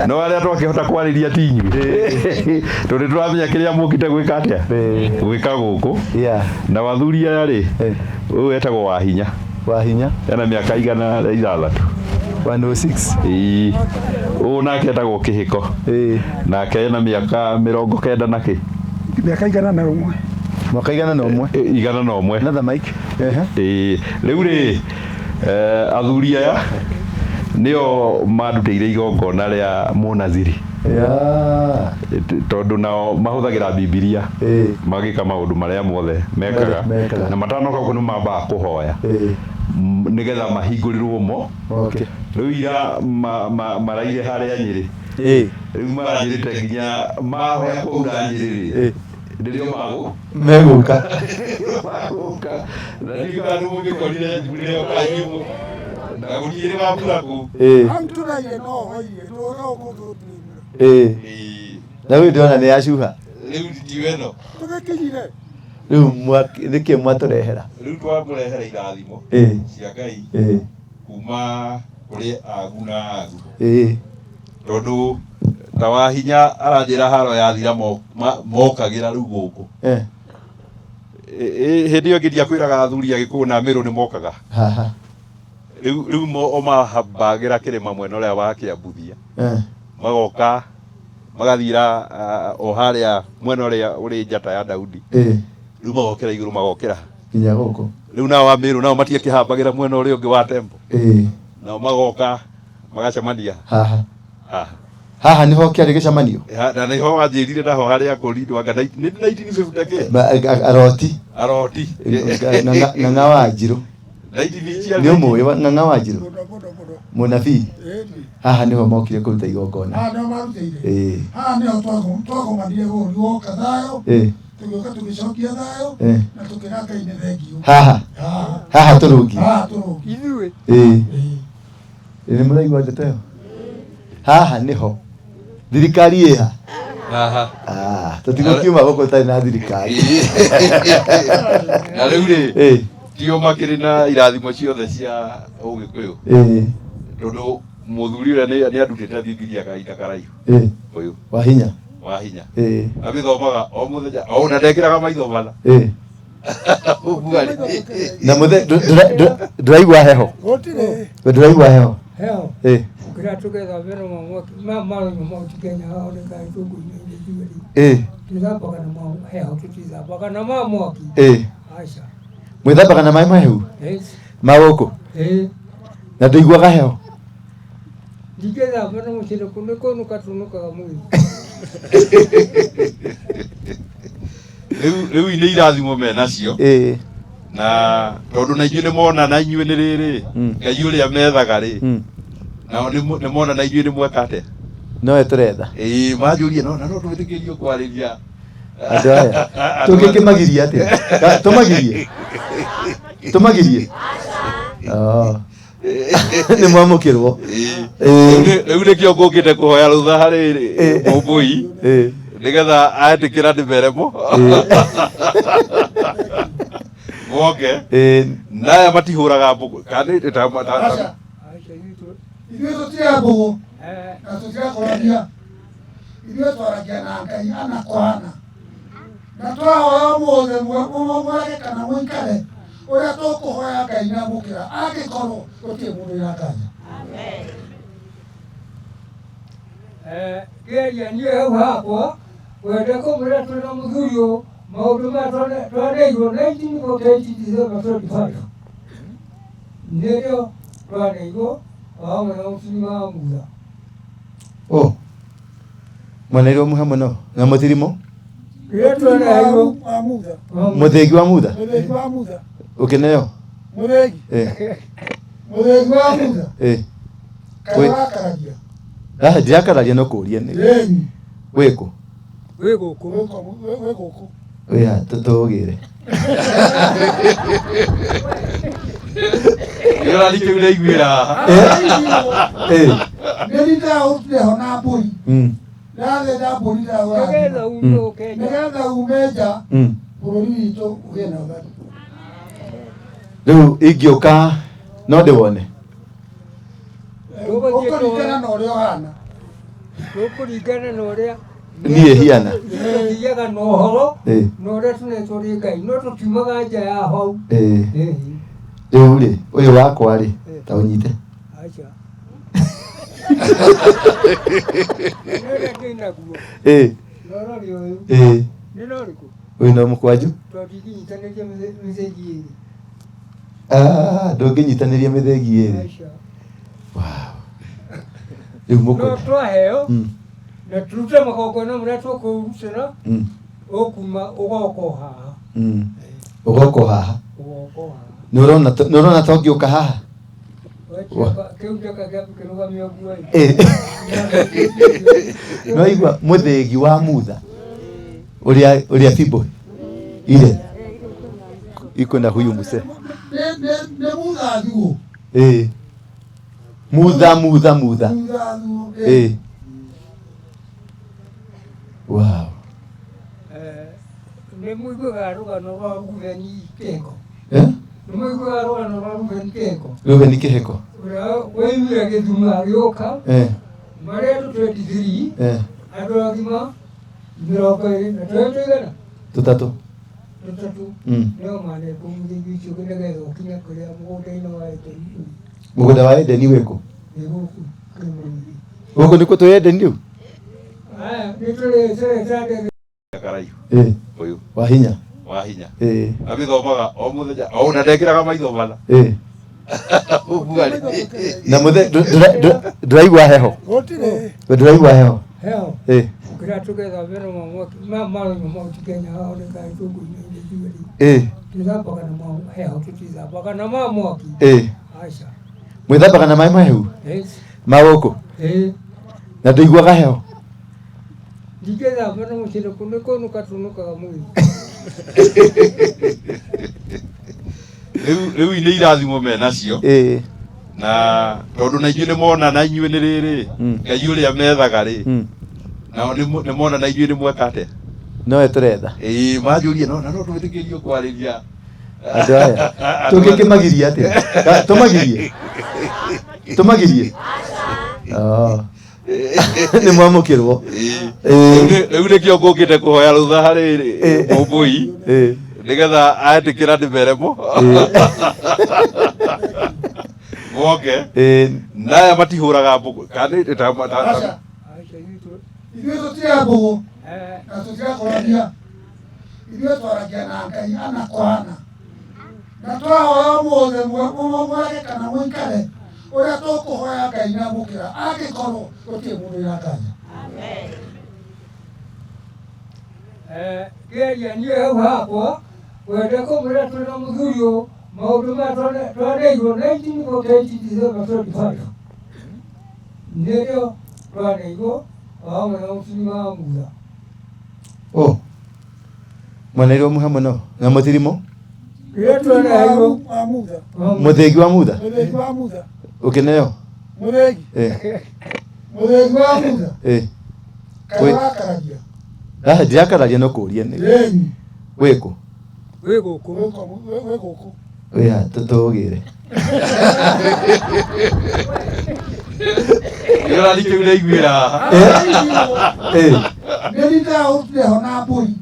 No arĩa twakĩhota kwarĩria ti inyuĩ. Tondũ tũramenya kĩrĩa mũkĩte gwĩka atĩa. Gwĩka gũkũ. Na wathuri aya rĩ, ũyũ etagwo Wahinya. Wahinya. Ena mĩaka 106. 106. Ũyũ nake etagwo Kĩhĩko. Nake ena mĩaka 90 na kĩ. Mĩaka 101. Mwaka 101. 101. Another mic. Rĩu rĩ athuri aya nĩo mandutĩire igongona rĩa mũnaziri. Tondũ nao mahũthagĩra Bibilia magĩka maũndũ marĩa mothe mekaga na matanoka kũnũ mambaga kũhoya nĩgetha mahingũrĩrwo mo. Rĩu ira maraire harĩa Nyĩrĩ. Rĩu maranyĩrĩte nginya mahoya kũura Nyĩrĩ ndio megũka. Na ndiga nĩ mũgĩkorire mbũrĩo kanyu na gũthiĩ wambura kũ. Amtũraire no hoire ndũrogũthũthũria. Na rĩu ndĩrona nĩ yacuha. Rĩu ndiwe no. Tũgĩkinyire. Rĩu nĩkĩ mwatũrehera. Rĩu twamũrehera irathimo cia Ngai kuma kũrĩ agu na agu. Tondũ ta Wahinya aranjĩra haro yathira mokagĩra rĩu gũkũ. Hĩndĩ ĩyo ngĩthiĩ kwĩraga athuri Agĩkũyũ na Mĩrũ nĩ mokaga. Rĩu mahambagĩra kĩrĩma mwena ũrĩa wa Kĩambuthia. Magoka magathira o harĩa mwena ũrĩa ũrĩ njata ya Daudi. Rĩu magokĩra igũrũ magokĩra nginya gũkũ. Rĩu nao Amĩrũ nao matiakĩhambagĩra mwena ũrĩa ũngĩ wa tembo. Nao magoka magacemania haha niho kĩarĩ gĩcemanio. Na niho wanjĩrire naho harĩa kũrindwo anga nĩ 1950 aroti Ng'ang'a wa Njirũ. Nĩ ũmũĩ Ng'ang'a wa Njirũ mũnabii. Haha niho mokire kũruta igongona. Haha niho twagomanire gũkũ thayũ. Tũgĩũka tũgĩcokia thayũ na tũkĩra Ngai nĩ thengio. Haha tũrũngi. Ithuĩ. Nĩ mũraigua ndeto ĩyo. Haha niho thirikari ĩha. Tũtigũkiuma gũkũ tũtarĩ na thirikari. Na rĩu rĩ tio makĩrĩ na irathimo ciothe cia Ũgĩkũyũ. Tondũ mũthuri ũrĩa nĩ andutĩte Bibilia kahinda karaihu. Ũyũ Wahinya. Agĩthomaga o mũthenya o na ndekĩraga maitho mana. Na ndũraigua heho. Ndũraigua heho. Kira together vero mama tukenya hao ne kai tuku ni tizapaka na mama heo tizapaka na mama mwaki aisha mwithapaka na mama hehu magũkũ na ndũiguaga heho ndikeza vero muchire kuneko nukatunuka mwili. Rĩu nĩ irathimo menacio na tondũ na inyuĩ nĩ mona na inyuĩ nĩ rĩrĩ Ngai ũrĩa methaga rĩ nao nĩ mona na inyuĩ nĩ mweka atĩa. No tũretha manjũria no twĩtĩkĩrio kwarĩria andũ aya tũngĩkĩmagiria atĩa. Tũmagirie nĩ mwamũkĩrwo. Rĩu nĩkĩo ngũkĩte kũhoya rũtha harĩ Mũmbũi nĩgetha aetĩkĩra ndĩmeremo moke naya matihũraga mbũkũ ithuĩ tũtirĩ mbũgũ na tũtirakũragia. Ithuĩ twaragia na Ngai ana kwa ana na twahoya ũmũthĩ mwage kana mũikare uria tukuhoya Ngai na mukira angikorwo gutie mundu irakanya. Kĩaria niĩ hau hakwa wende kũmwĩra twĩ na mũthuri ũyũ maũndũ maya twaneirwo 1945 nĩrĩo twaneirwo hamwe na mũcini wa Mutha. Mwaneirwo hamwe na mũthirimo Rĩrĩa twaneirwo mũthĩgi wa Mutha Mũthĩgi wa Mutha ũkĩneo mũthĩgi mũthĩgi wa Mutha kaĩ wakaragia ndirakararia no kũũria nĩ wĩkũ wĩ gũkũ wĩha tũtũgĩre Yora dikĩu nĩ iguĩra haha. nĩ ndahotire ho na mbũri ndathe mbũri nĩgetha ume nja bũrũri witũ ũgĩe na ũtheri. Rĩu ingĩũka no ndĩwone ũkũringana na ũrĩa ũhana. Tũkũringana na ũrĩa niĩ hiana thiaga na ũhoro na ũrĩa tũnetwo nĩ Ngai no tũkiumaga nja ya hau. rĩu rĩ ũyũ wakwa rĩ ta ũnyite ũyũ no mũkwanju ndũngĩnyitanĩria mĩthegi ĩrĩ. Rĩu no twaheo na turute magongona marĩa tũkũrutĩra ũkuma ũgoka haha ũgoka haha nĩ ũrona ta ũngĩũka haha no igua mũthĩgi wa Mutha ũrĩa Bibo ile iko na huyu mzee nĩ Mutha thuo Mutha wow nĩ mũiguaga rũgano rwa Rubeni Kĩhĩko nĩ mũiguaga rũgano rwa Rubeni Kĩhĩko Rubeni Kĩhĩko ũrĩa woimire Gĩthuma agĩũka marĩa andũ 23 andũ agima 20 na twĩgana tũtatũ nĩo manekwo mũthĩgi ũcio nĩgetha ũkinye kũrĩa mũgũnda-inĩ wa Edeni. Mũgũnda wa Edeni wĩkũ? Gũkũ nĩkuo twĩ Edeni rĩu? Nĩ tũrĩ Karaihu ũyũ wa hinya agĩthomaga o mũthenya o na ndekĩraga maitho mana na ndũraigua heho ndũraigua heho kĩrĩa tũgetha mbere marũnyũ mau Kenya hao nĩ Ngai tũkũinĩire ithuĩ tũthambaga na heho tũtithambaga na ma mwaki aca mwĩthambaga na maĩ mahehu ma gũkũ na ndũiguaga heho ndingĩthamba na mũcere nĩ kũnũka tũnũkaga mwĩrĩ. Rĩu nĩ irathimo menacio na tondũ na inyuĩ nĩ mona na inyuĩ nĩ rĩrĩ Ngai ũrĩa methaga rĩ nao nĩ mona na inyuĩ nĩ mweka atĩa nowe tũretha manjũrie no twĩtĩkĩrio kwarĩria andũ aya tũngĩkĩmagiria atĩa tũmagirie nĩ mwamũkĩrwo rĩu nĩkĩo ngũkĩte kũhoya rũtha harĩ Mũmbũi nĩgetha aetĩkĩra ndĩmeremo moke naya matihũraga mbũkũ ithuĩ tũtirĩ mbũgũ na tũtirakũrania ithuĩ twaragia na Ngai ana kwa ana na twahoya mũthĩ mwage kana mũikare ũrĩa tũkũhoya Ngai na mũkĩra angĩkorwo gũtirĩ mũndũ irakanya. Kĩaria niĩ hau hakwa wende kũmwĩra twĩ na mũthuri ũyũ maũndũ maya twaneirwo 1945 nĩrĩo twaneirwo hamwe na mũcini wa Mutha. mwaneirwo hamwe na mũthirimo rĩrĩa twaneirwo mũthĩgi wa Mutha ũkĩneo mũthĩgi wa Mutha kaĩ wakaragia ndirakararia no kũũria nĩ wĩkũ wĩ gũkũ wĩha tũtũgĩre Yora dikĩu nĩ iguĩra haha. nĩ ndahotire ho na mbũri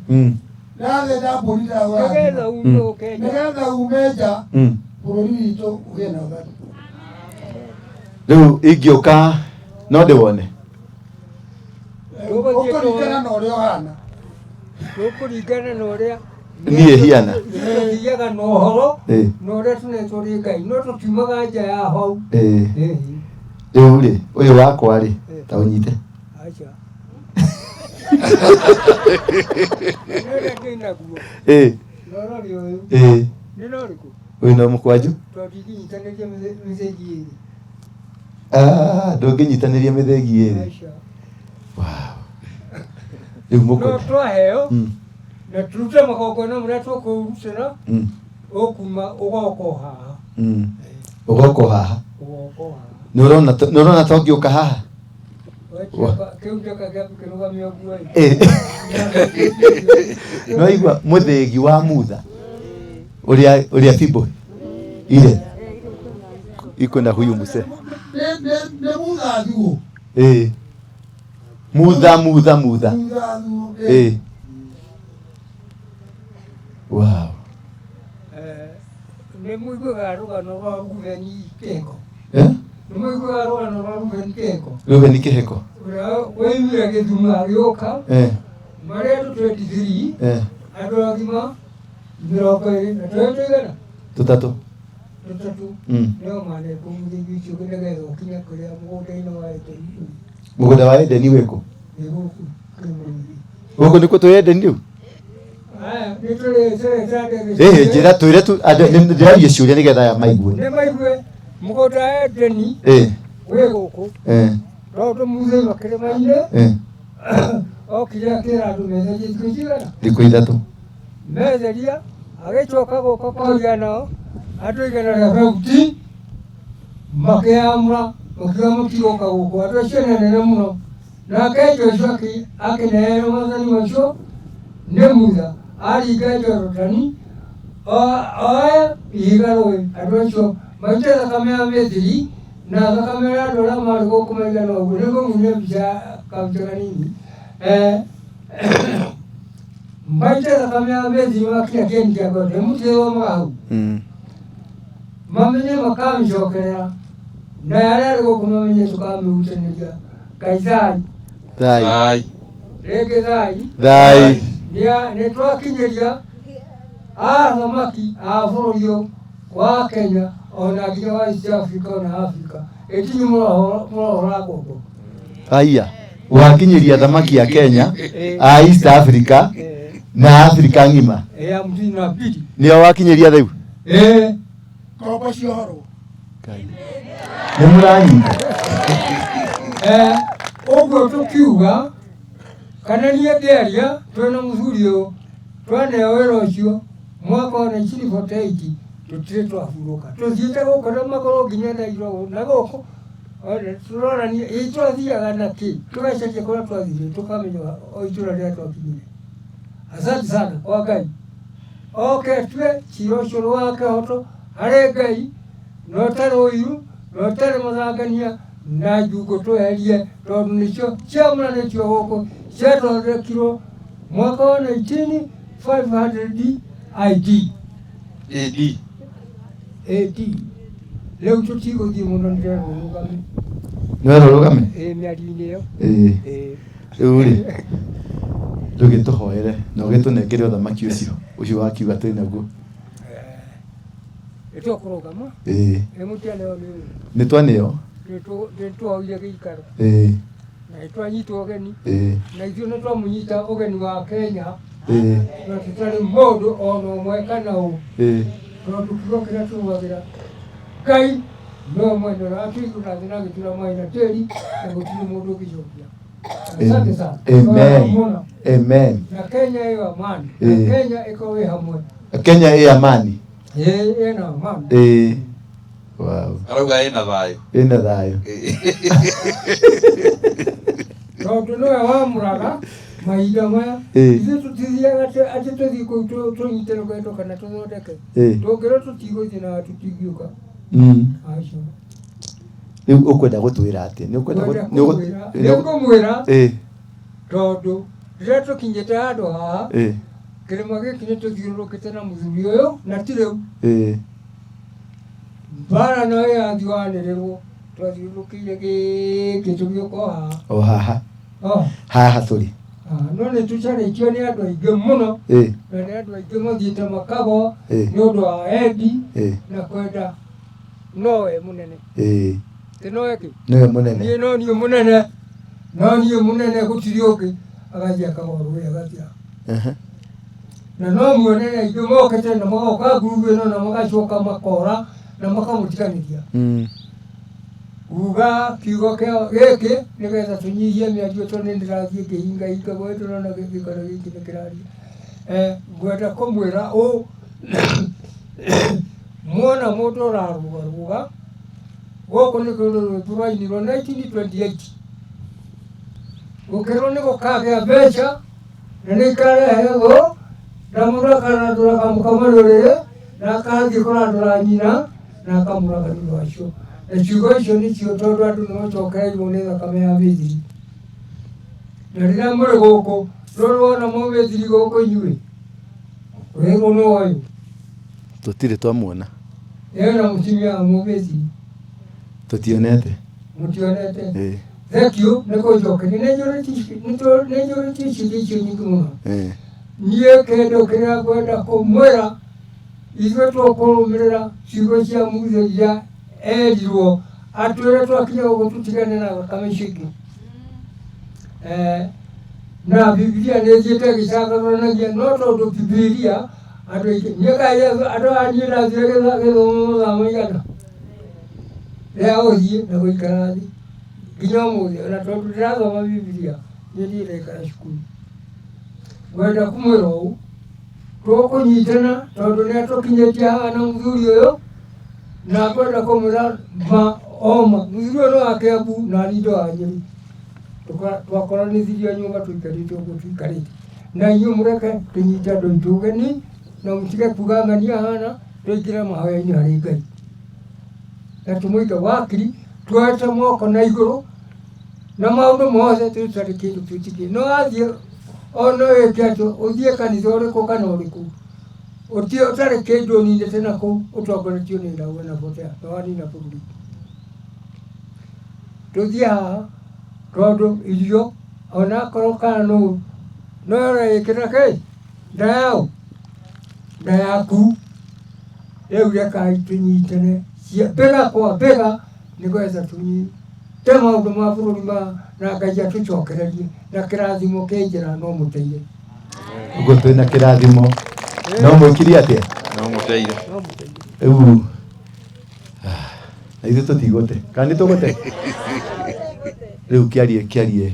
Ndathe ndambũrire wa Nĩgetha ume ũkenja. nĩgetha umenja bũrũri witũ ũgĩe na ũtheri. Rĩu ingĩũka no ndĩwone. Ũkũringana na ũrĩa ũhana. Tũkũringana na ũrĩa Niĩ hiana. tũthiaga na ũhoro na ũrĩa tunetwo nĩ Ngai, no tũtiumaga nja ya hau. Rĩu rĩ, ũyũ wakwa rĩ, ta ũnyite. Aca. Nĩrĩa ndĩnaguo. Rorori ũyũ. Nĩ na ũrĩkũ? Ũyũ no mũkwanjũ? Tondũ ingĩnyitanĩria mĩthegi ĩrĩ. Ndũngĩnyitanĩria mĩthegi ĩrĩ. Aca. Rĩu No mũkwenda. twaheo na turute magongona marĩa tũkũrutĩra ũkuma ũgoka haha. Ũgoka haha. Ũgoka haha. Nĩ ũrona ta ũngĩũka haha? Kĩu njaka gĩaku kĩrũgamio guo. Nĩ waigua mũthĩgi wa mutha ũrĩa bibo ile iko na huyu mzee. Nĩ mutha thuo. Mutha. Wow. Nĩ mũiguaga rũgano rwa Rubeni Kĩheko. Nĩ mũiguaga rũgano rwa Rubeni Kĩheko. Rubeni Kĩheko. Ũrĩa woimire Gĩthumo agĩũka marĩa andũ 23 andũ agima 20 na twĩtũigana tũtatũ nĩo manekwo mũthigi ũcio nĩgetha ũkinya kũrĩa mũgũnda-inĩ wa Edeni. Mũgũnda wa Edeni wĩkũ? Nĩ gũkũ Kĩrĩma-inĩ. Gũkũ nĩkuo twĩ Edeni rĩu? Njĩra twĩre ndĩraria ciũria nĩgetha aya maigue. Nĩ maigue mũgũnda wa Edeni wĩ gũkũ tondũ Musa wa Kĩrĩma-inĩ okire akĩra andũ metherie thikũ cigana? Thikũ ithatũ. Metheria agĩcoka gũka kwaria nao andũ 100 bauti makĩamũra makiuga mũtigũka gũkũ andũ acio nĩ anene mũno. Nake Joshua akĩneana maathani macio nĩ Musa aringa Jorodani oe ihiga rũĩ andũ acio maite thakame ya Misiri na thakame ya andũ arĩa marĩ gũkũ maigana ũguo. Nĩguo muone mbica kabica kanini. Maite thakame ya Misiri makinya kĩeni kĩa Gothe mũtĩthomaga hau mamenye makamĩcokerera na arĩa arĩ gũkũ mamenye tũkamĩhutanĩria. Ngai thai rĩngĩ thai nĩ twakinyĩria athamaki a bũrũri ũyũ wa Kenya ona nginya wa East Africa ona Africa ĩtinyi mũrohora ngombo. Aya wakinyĩria thamaki ya Kenya a East Africa na Africa ng'ima nĩo wakinyĩria rĩu. Ngombo ciohorwo. Nĩ mũranyita. Ũguo tũkiuga kana niĩ ngĩaria twĩna mũthuri ũyũ twaneo wĩra ũcio mwaka wa 1948 tũtirĩ twahurũka. Tũthiĩte gũkũ na magũrũ nginya Nairobi na gũkũ tũronania twathiaga na kĩ tũgacokia kũrĩa twathire tũkamenya o itũra rĩrĩa twakinyire. Asante sana kwa Ngai. Tue cira ũcio wa kĩhoto harĩ Ngai na ũtarĩ ũiru na ũtarĩ mathangania na njungo tweherie tondũ nĩcio ciamũranĩtio gũkũ ciathondekirwo mwaka wa 1900 AD. Rĩu tũtigũthiĩ mũno nĩrũgame. Nĩwerũrũgame? Mĩario-inĩ ĩyo. Rĩu rĩ tũgĩtũhoere na ũgĩtũnengere ũthamaki ũcio wakiuga twĩ naguo. Nĩtwakũrũgama? Mũtianeo nĩtwaneo nĩtwoire gĩikaro na nĩtwanyitwo ũgeni na ithuĩ nĩtwamũnyita ũgeni wa Kenya na tũtarĩ mũndũ ona ũmwe kana ũ tondũ kiugo kĩrĩa tũrũagĩra Ngai no mwene ũratũigũra thĩ na gĩtura maĩ na tĩri na gũtirĩ mũndũ ũngĩcokia. Asante sana. Amen. Na Kenya ĩyo amani. Kenya ĩkorwo ĩ hamwe. Kenya ĩ amani. Ĩna amani. Wow. Arauga ĩna thayũ. Ĩna thayũ. Tondũ nĩwe wamũraga mahinda maya ithuĩ tũtithiaga atĩ tũthiĩ kũu tũnyitĩrwo gwetwo kana tũthondeke. Tũngĩrwo tũtigũthiĩ na tũtingiũka. Rĩu ũkwenda gũtwĩra atĩ nĩngũmwĩra tondũ rĩrĩa tũkinyĩte handũ haha kirima giki nĩ tũthiũrũrũkĩte na mũthuri ũyũ na ti rĩu mbara no yathiũanĩrĩrwo twathiũrũrũkĩire gĩkĩ tũgĩũka o haha haha tũrĩ no nĩ tũcarĩkio nĩ andũ aingĩ mũno na nĩ andũ aingĩ mathiĩte makagwa nĩ ũndũ wa endi na kwenda nowe mũnene nowe mũnene niĩ no niĩ mũnene gũtirĩ ũngĩ agathiĩ akagwa rũĩ agathira na no muone aingĩ mokĩte na magoka ngurubu ĩno na magacoka makora na makamũtiganĩria uga kiugo gĩkĩ nĩgetha tũnyihie mĩario tondũ nĩ ndĩrathiĩ ngĩhingahinga gwe tũrona gĩkĩkora gĩkĩ nĩ kĩraria ngwenda kũmwĩra ũũ muona mũndũ ũrarũgarũga gũkũ nĩ kũndũ rwainirwo 1928 gũkĩrwo nĩ gũkagĩa mbeca na nĩ ikarehe thũ na mũndũ akanandũra kamũkama rũrĩrĩ na akathiĩ kũrandũra nyina na akamũraga nĩ ũndũ wacio na ciugo icio nĩcio tondũ andũ nĩ macokereirwo nĩ thakame ya Mĩthiri na rĩrĩa mũrĩ gũkũ rũrũ wona Mũmĩthiri gũkũ inyuĩ wĩrwo nĩ ũyũ tũtirĩ twamuona na mũtumia wa Mũmĩthiri tũtionete mũtionete thekio nĩ kũnjokeria nĩ njũrĩtie ciugo icio nyingĩ mũno niĩ kĩndũ kĩrĩa ngwenda kũmwĩra ithuĩ tũkũrũmĩrĩra ciugo cia Musa iria erirwo atwĩre twakinya gũkũ tũtigane na thakame icio ingĩ na Bibilia nĩ ĩthiĩte ĩgĩcagũranagia no tondũ Bibilia andũ aingĩ niĩ kaĩ andũ anyu ndathire gĩthomo mathaa maigana rĩa gũthiĩ na gũikara thĩ nginya ũmũthĩ na tondũ ndĩrathoma Bibilia niĩ ndĩrekara cukuru ngwenda kũmwĩra ũũ tũkũnyitana tondũ nĩ atũkinyĩtie haha na mũthuri ũyũ na ngwenda kũmwĩra mũthuri ũyũ nĩ wa Kĩambu na niĩ ndĩ wa Nyĩrĩ twakoranithirio nyũmba tũikarĩte ũguo tũikarĩte na inyuĩ mũreke tũnyite andũ aitũ ũgeni na mũtige kuga ng'ania hana tũingĩre mahoya-inĩ harĩ Ngai na tũmũige wakiri tuoete moko na igũrũ na maũndũ mothe tũtarĩ kĩndũ twĩtikie no athiĩ ono wĩke atĩ ũthiĩ kanitha ũrĩkũ kana ũrĩkũ ũtarĩ kĩndũ ũninĩte nakũu ũtongoretio nĩ ndawa na botea na wanina bũrũri tũthiĩ haha tondũ irio ona akorwo kana no ũreĩkĩra kĩ nda yaku rĩu rekai tũnyitane bega kwa bega nĩgetha tũnyite maũndũ ma bũrũri na Ngai atũcokererie na kĩrathimo kĩ njĩra no mũteire ũguo twĩna kĩrathimo no mwĩkiri atĩa no mũteire rĩu na ithuĩ tũtigũte kana nĩ tũgũte rĩu kĩarie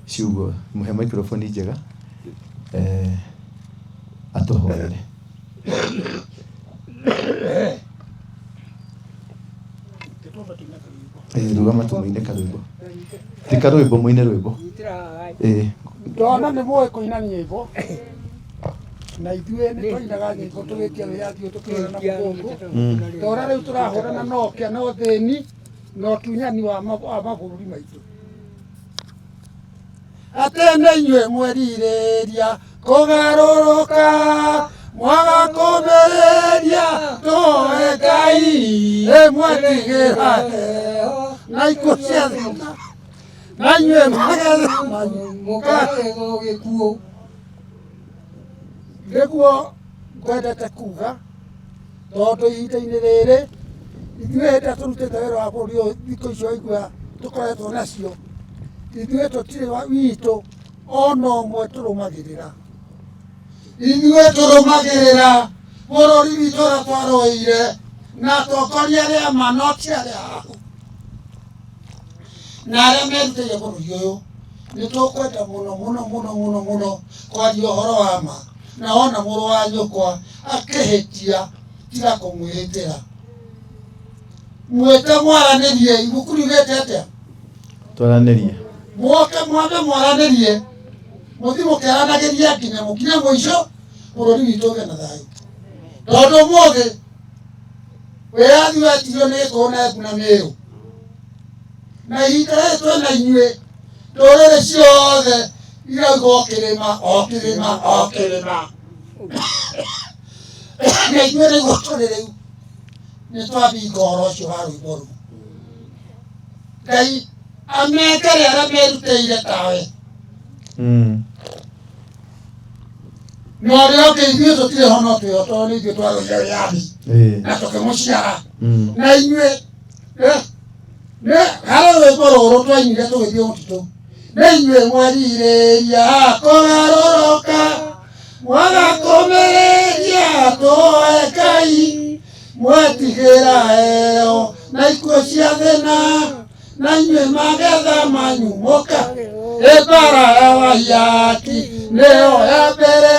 ciugo mũhe microphone njega atũhoere rugama tũmũine karwĩmbo ti karwĩmbo mũine rwĩmbo ndona nĩ mũĩ kũina nyĩmbo na ithuĩ nĩ tũinaga nyĩmbo tũgĩtia wĩyathi tũkĩhũra na mũgongo tora rĩu tũrahũrana na ũkĩa na ũthĩni na ũtunyani wa mabũrũri maitũ atĩ nĩ inyuĩ mwerirĩria kũgarũrũka mwaga kũmĩrĩria tũhe Ngai mwetigĩra na ikuũ cia thina na inyuĩ magetha mũkagetho gĩkuũ nĩguo ngwendete kuga tondũ ihinda-inĩ rĩrĩ ithuĩ hĩndĩ tũrutĩte wĩra wa bũrũri ũyũ thikũ icio igua tũkoretwo nacio ithuĩ tũtirĩ witũ ona ũmwe tũrũmagĩrĩra ithuĩ tũrũmagĩrĩra bũrũri witũ ũrĩa twarũĩire na atongoria arĩa ma no ti arĩa ahu na arĩa merutĩire bũrũri ũyũ nĩ tũkwenda mũno kwaria ũhoro wa ma na ona mũrũ wa nyũkwa akĩhĩtia tiga kũmwĩhĩtĩra mwĩte mwaranĩrie ibuku riugĩte atĩa twaranĩrie mwoke mwambe mwaranĩrie mũthi mũkĩaranagĩria nginya mũkinye mũico bũrũri witũ ũgĩe na thayũ tondũ ũmũthĩ wĩyathi wetirio nĩ gĩkũyũ na Embu na Mĩrũ na ihinda rĩrĩ twĩna inyuĩ ndũrĩrĩ ciothe irauga o kĩrĩma na inyuĩ igũtũrĩ rĩu nĩ twabinga ũhoro ũcio wa rwĩmbo rũu. Ngai amekere arĩa merutĩire tawe. Na ũrĩa ũngĩ ithuĩ tũtirĩ ho no twĩho tondũ nĩ ithuĩ twarũire wĩyathi na tũkĩmũciara. Na inyuĩ harĩ rwĩmbo rũrũ twainire tũgĩthiĩ mũtitũ, nĩ inyuĩ mwerirĩria kũgarũrũka mwagakũmĩrĩria tũhe Ngai, mwetigĩra heo na ikuũ cia thĩna, na inyuĩ magetha manyumũka. Mbara ya Waiyaki nĩyo ya mbere,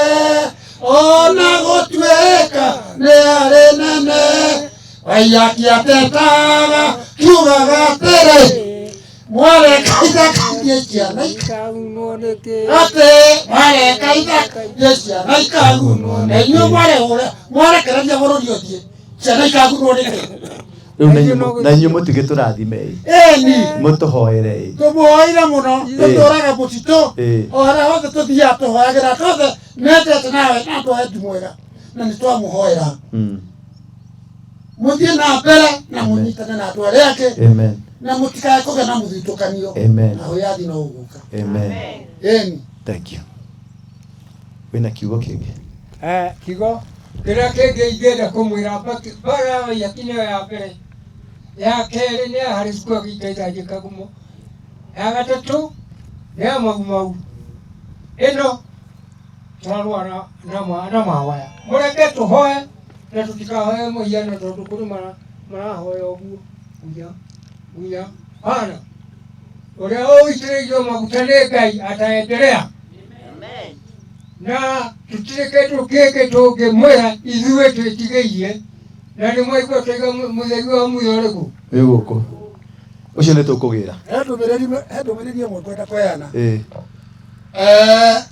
ona gũtuĩka nĩ arĩ nene. Waiyaki atetaga kiugaga atĩrĩ, mwareka ithaka ciana ikagunwo nĩkĩ, atĩ mwareka ithaka ciana ikagunwo. Na inyuĩ mwarekereria bũrũri ũthiĩ, ciana ikagunwo nĩkĩ? Na inyuĩ mũtige tũrathime mũtũhoere, tũmũhoire mũno, tũtũraga mũtitũ o harĩa hothe tũthiaga tũhoyagĩra tothe metete nawe na tũhendi mwega na nĩ twamũhoera. Mũthiĩ na mbere na mũnyitane na andũ arĩa angĩ na mũtikae kũgĩa na mũthitũkanio, na wĩyathi no ũgũka. Thank you. Wĩna kiugo kĩngĩ? Kiugo kĩrĩa kĩngĩ ingĩenda kũmwĩra mbara ya Waiyaki nĩyo ya mbere, ya kerĩ nĩ ya harĩ cukuru gĩikaithanjĩ Kagumo, ya gatatũ nĩ ya Magumau. Ĩno twarũa na mawaya. Mũreke tũhoe na tũtikahoe mũhiano tondũ kũrĩ marahoya ũguo ngunya hana. Ũrĩa ũitĩrĩirio maguta nĩ Ngai ataendelea. Na tutirĩ kĩndũ kĩngĩ tũngĩmwĩra ithuĩ twĩtigĩirie, na nĩ mwaigua tũiga mũtheri wa muoyo ũrĩkũ wĩ gũkũ ũcio nĩ tũkũgĩra. He ndũmĩrĩri ĩmwe ngwenda kũheana.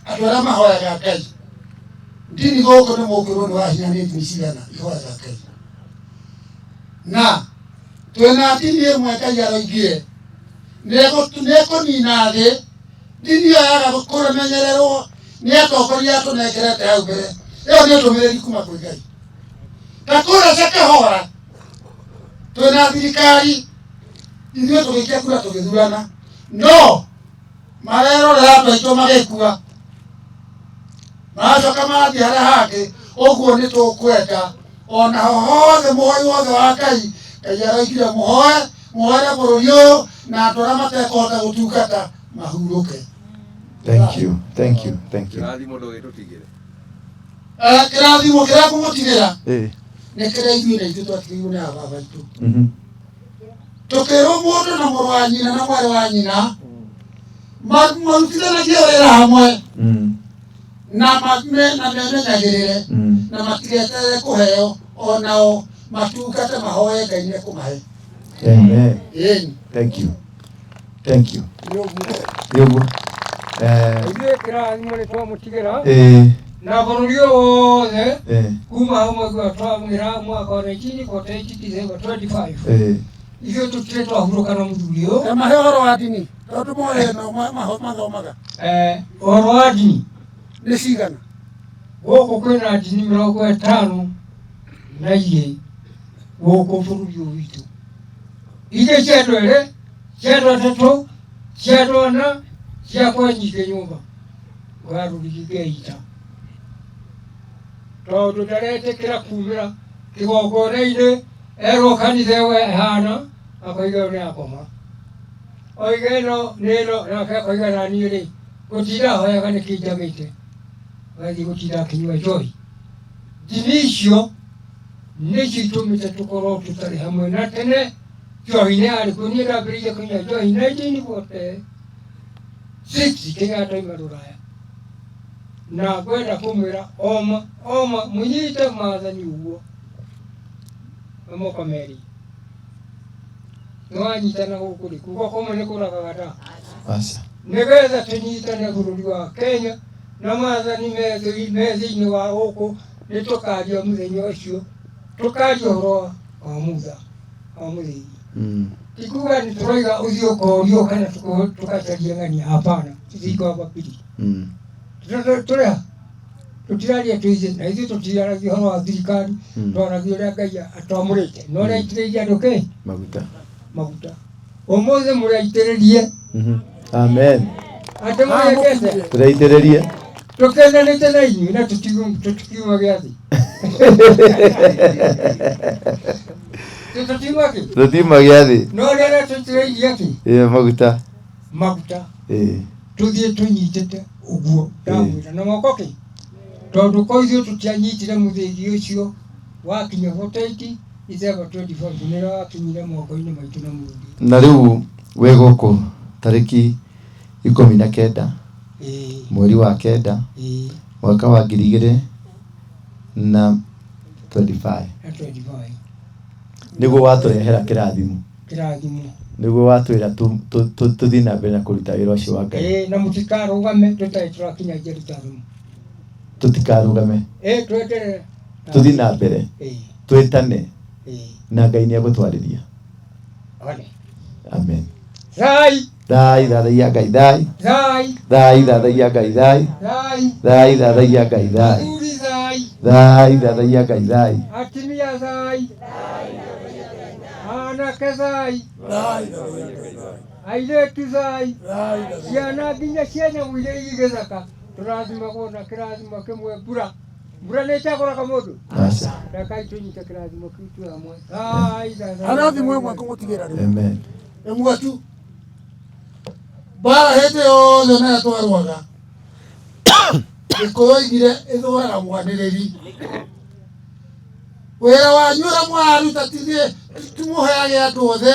Andũ arĩa mahoyaga Ngai, ndini gũkũ nĩ mũkĩrwo nĩ wahinya nĩ ndini cigana ihoyaga Ngai, na twĩna ndini ĩmwe Ngai aroigire nĩekũnina thĩ. Ndini ĩyo yaga kũmenyererwo nĩ atongoria tũnengerete hau mbere. Ĩyo nĩ ndũmĩrĩri kuma kwĩ Ngai. Ta kũrĩa Shakahora twĩna thirikari, ithuĩ tũgĩikia kura tũgĩthurana, no marerorera andũ aitũ magĩkua, macoka mathiĩ harĩa hangĩ. Ũguo nĩ tũkwenda ona hothe mũhoi wothe wa Ngai, Ngai aroigire mũhoe bũrũri ũyũ na andũ arĩa matekũhota gũtungata mahurũke. Kĩrathimo kĩrĩa kũmũtigĩra nĩ kĩrĩa ithuĩ na ithuĩ twatigĩirwo nĩ ababa aitũ. Tũkĩrwo mũndũ na mũrũ wa nyina na mwarĩ wa nyina marutithanagie wĩra hamwe na memenyagĩrĩre na matigeterere kũheo, onao matungate mahoe Ngai nĩ ekũmahe. Thank you. Nĩũguo ithuĩ kĩrathimo nĩ twamũtigĩra na bũrũri wothe kuma hau mwaka wa twamwĩra mwaka wa 1945 ithuĩ tũtirĩ twahurũka na mũthuri ũyũ. Mahe ũhoro wa ndini tondũ moe no mathomaga. Ũhoro wa ndini nĩ cigana? Gũkũ kwĩna ndini 52 gũkũ bũrũri ũyũ witũ. Ingĩ cia andũ erĩ, cia andũ atatũ, cia andũ ana, ciakwa nyingĩ nyũmba warũri Ngeita, tondũ ndaretĩkĩra kumĩra kĩgongona-inĩ erwo kanitha ĩyo ĩhana, akoiga ĩyo nĩ akoma. Oiga ĩno nĩ ĩno, nake akoiga naniĩ rĩ gũtinda hoyaga nĩkĩ njagĩte, agathiĩ gũtinda akĩnyua njohi. Ndini icio nĩcio itũmĩte tũkorwo tũtarĩ hamwe. Na tene njohi nĩ yarĩ kuo, niĩ ndambĩrĩirie kũnyua njohi 1946 Kenyatta oima Rũraya, na ngwenda kũmwĩra oma mũnyite maathani ũguo mũkomerĩ nĩwanyitana gũkũ rĩ, kuga kũmwe nĩ kũragaga ta nĩgetha tũnyitane bũrũri wa Kenya na maathani me thĩinĩ wa gũkũ. Nĩ tũkaria mũthenya ũcio, tũkaria ũhoro wa mutha wa mũthĩi. Tikuga nĩ tũroiga ũthiĩ ũkorio kana tũkacaria ng'ania, hapana, tũthiĩ kwa bapiri. Tũrĩa tutiraria tuize na ithu tutiraria horo wa thirikari twaragia uria Ngai atwamurite no ria itiriria nduke maguta umuthi muraitiririe Amen. ate muriekete Turaitiririe tukendanite na inyu na tutikiuma giathi tutima giathi no ria tutiriria ki maguta tuthie tunyitite uguo ndamwira na moko ki tondu ko ithuĩ tutianyitire mũthĩgi ũcio wakinya 48 December 24 nĩrĩo wakinyire moko-inĩ maitũ na mũndũ na rĩu wĩ gũkũ tarĩki 19 mweri wa 9 mwaka wa 2025 nĩguo watũrehera kĩrathimo nĩguo watwĩra tũthiĩ na mbere na kũruta wĩra ũcio wa Ngai na mũtikarũgame tũtarĩ tũrakinya Jerusalemu tutikarugame tweterere tuthi na mbere twetane na Ngai nĩegũtwarĩria amen thai thathaia Ngai thai thathaia Ngai thai thathaia Ngai thai thathaia Ngai thai atimia thai anake thai airĩtu thai ciana nginya ciene mũire igĩthaka tũrathimagwo na kĩrathimo kĩmwe mbura nĩ ĩtagũraga mũndũ rekai tũnyite kĩrathimo kĩu twĩ hamwe arathimo ĩmwe kũmũtigĩra rĩu ĩmwe tu mbara hĩndĩ yothe na twarwaga Gĩkũyũ oigire ĩthũraga mwanĩrĩri wĩra wanyu ũrĩa mũraruta timũheage andũ othe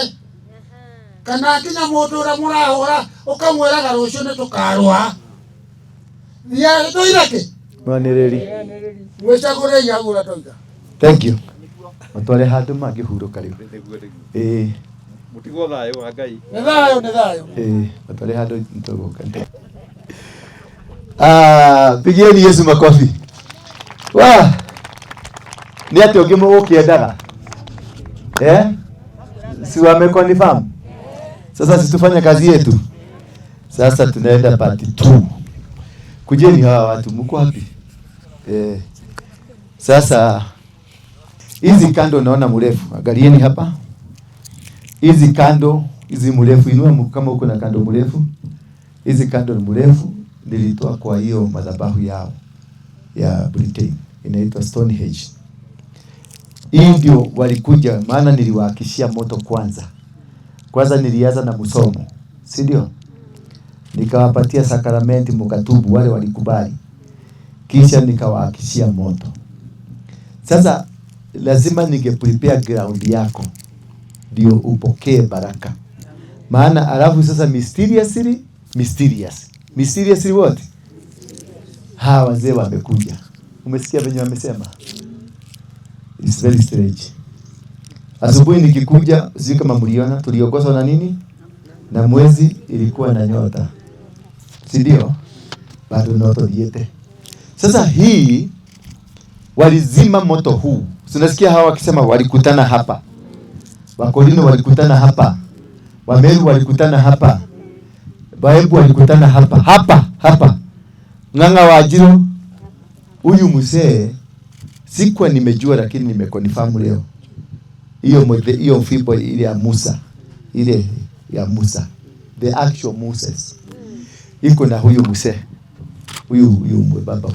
kana kinya mũndũ ũrĩa mũrahũra ũkamwĩraga rũciũ nĩ tũkarũa thiaga tũireke mwanĩrĩri mwĩcagũrei agũra toiga thank you matware handũ mangĩhurũka rĩu mũtigo thayũ wa Ngai nĩ thayũ matware handũ tũgũka pigieni Yesu makofi ni ati ũngĩ mũgũkĩendaga si wameconfirm sasa situfanye kazi yetu sasa tunaenda part 2 kujeni hawa watu mko wapi sasa hizi kando naona mrefu angalieni hapa hizi kando hizi mrefu inua kama uko na kando mrefu hizi kando ni mrefu nilitoa kwa hiyo madhabahu yao ya Britain inaitwa Stonehenge. Hii ndio walikuja maana niliwahakishia moto kwanza nilianza na msomo si ndio nikawapatia sakramenti mkatubu wale walikubali kisha nikawahakishia moto. Sasa lazima prepare ground yako ndio upokee baraka maana alafu sasa mysteriously what hawa wazee wamekuja umesikia venye wamesema it's very strange. Asubuhi nikikuja sijui kama mliona tuliongozwa na nini na mwezi ilikuwa na nyota si ndio bado noto diete. Sasa hii walizima moto huu tunasikia hawa wakisema walikutana hapa Wakorino walikutana hapa Wameru walikutana hapa Baebu walikutana hapa Ng'ang'a wa Jiro huyu mzee sikuwa nimejua lakini nimeconfirm leo hiyo fibo ile ya Musa the actual Moses iko na huyu mzee huyu baba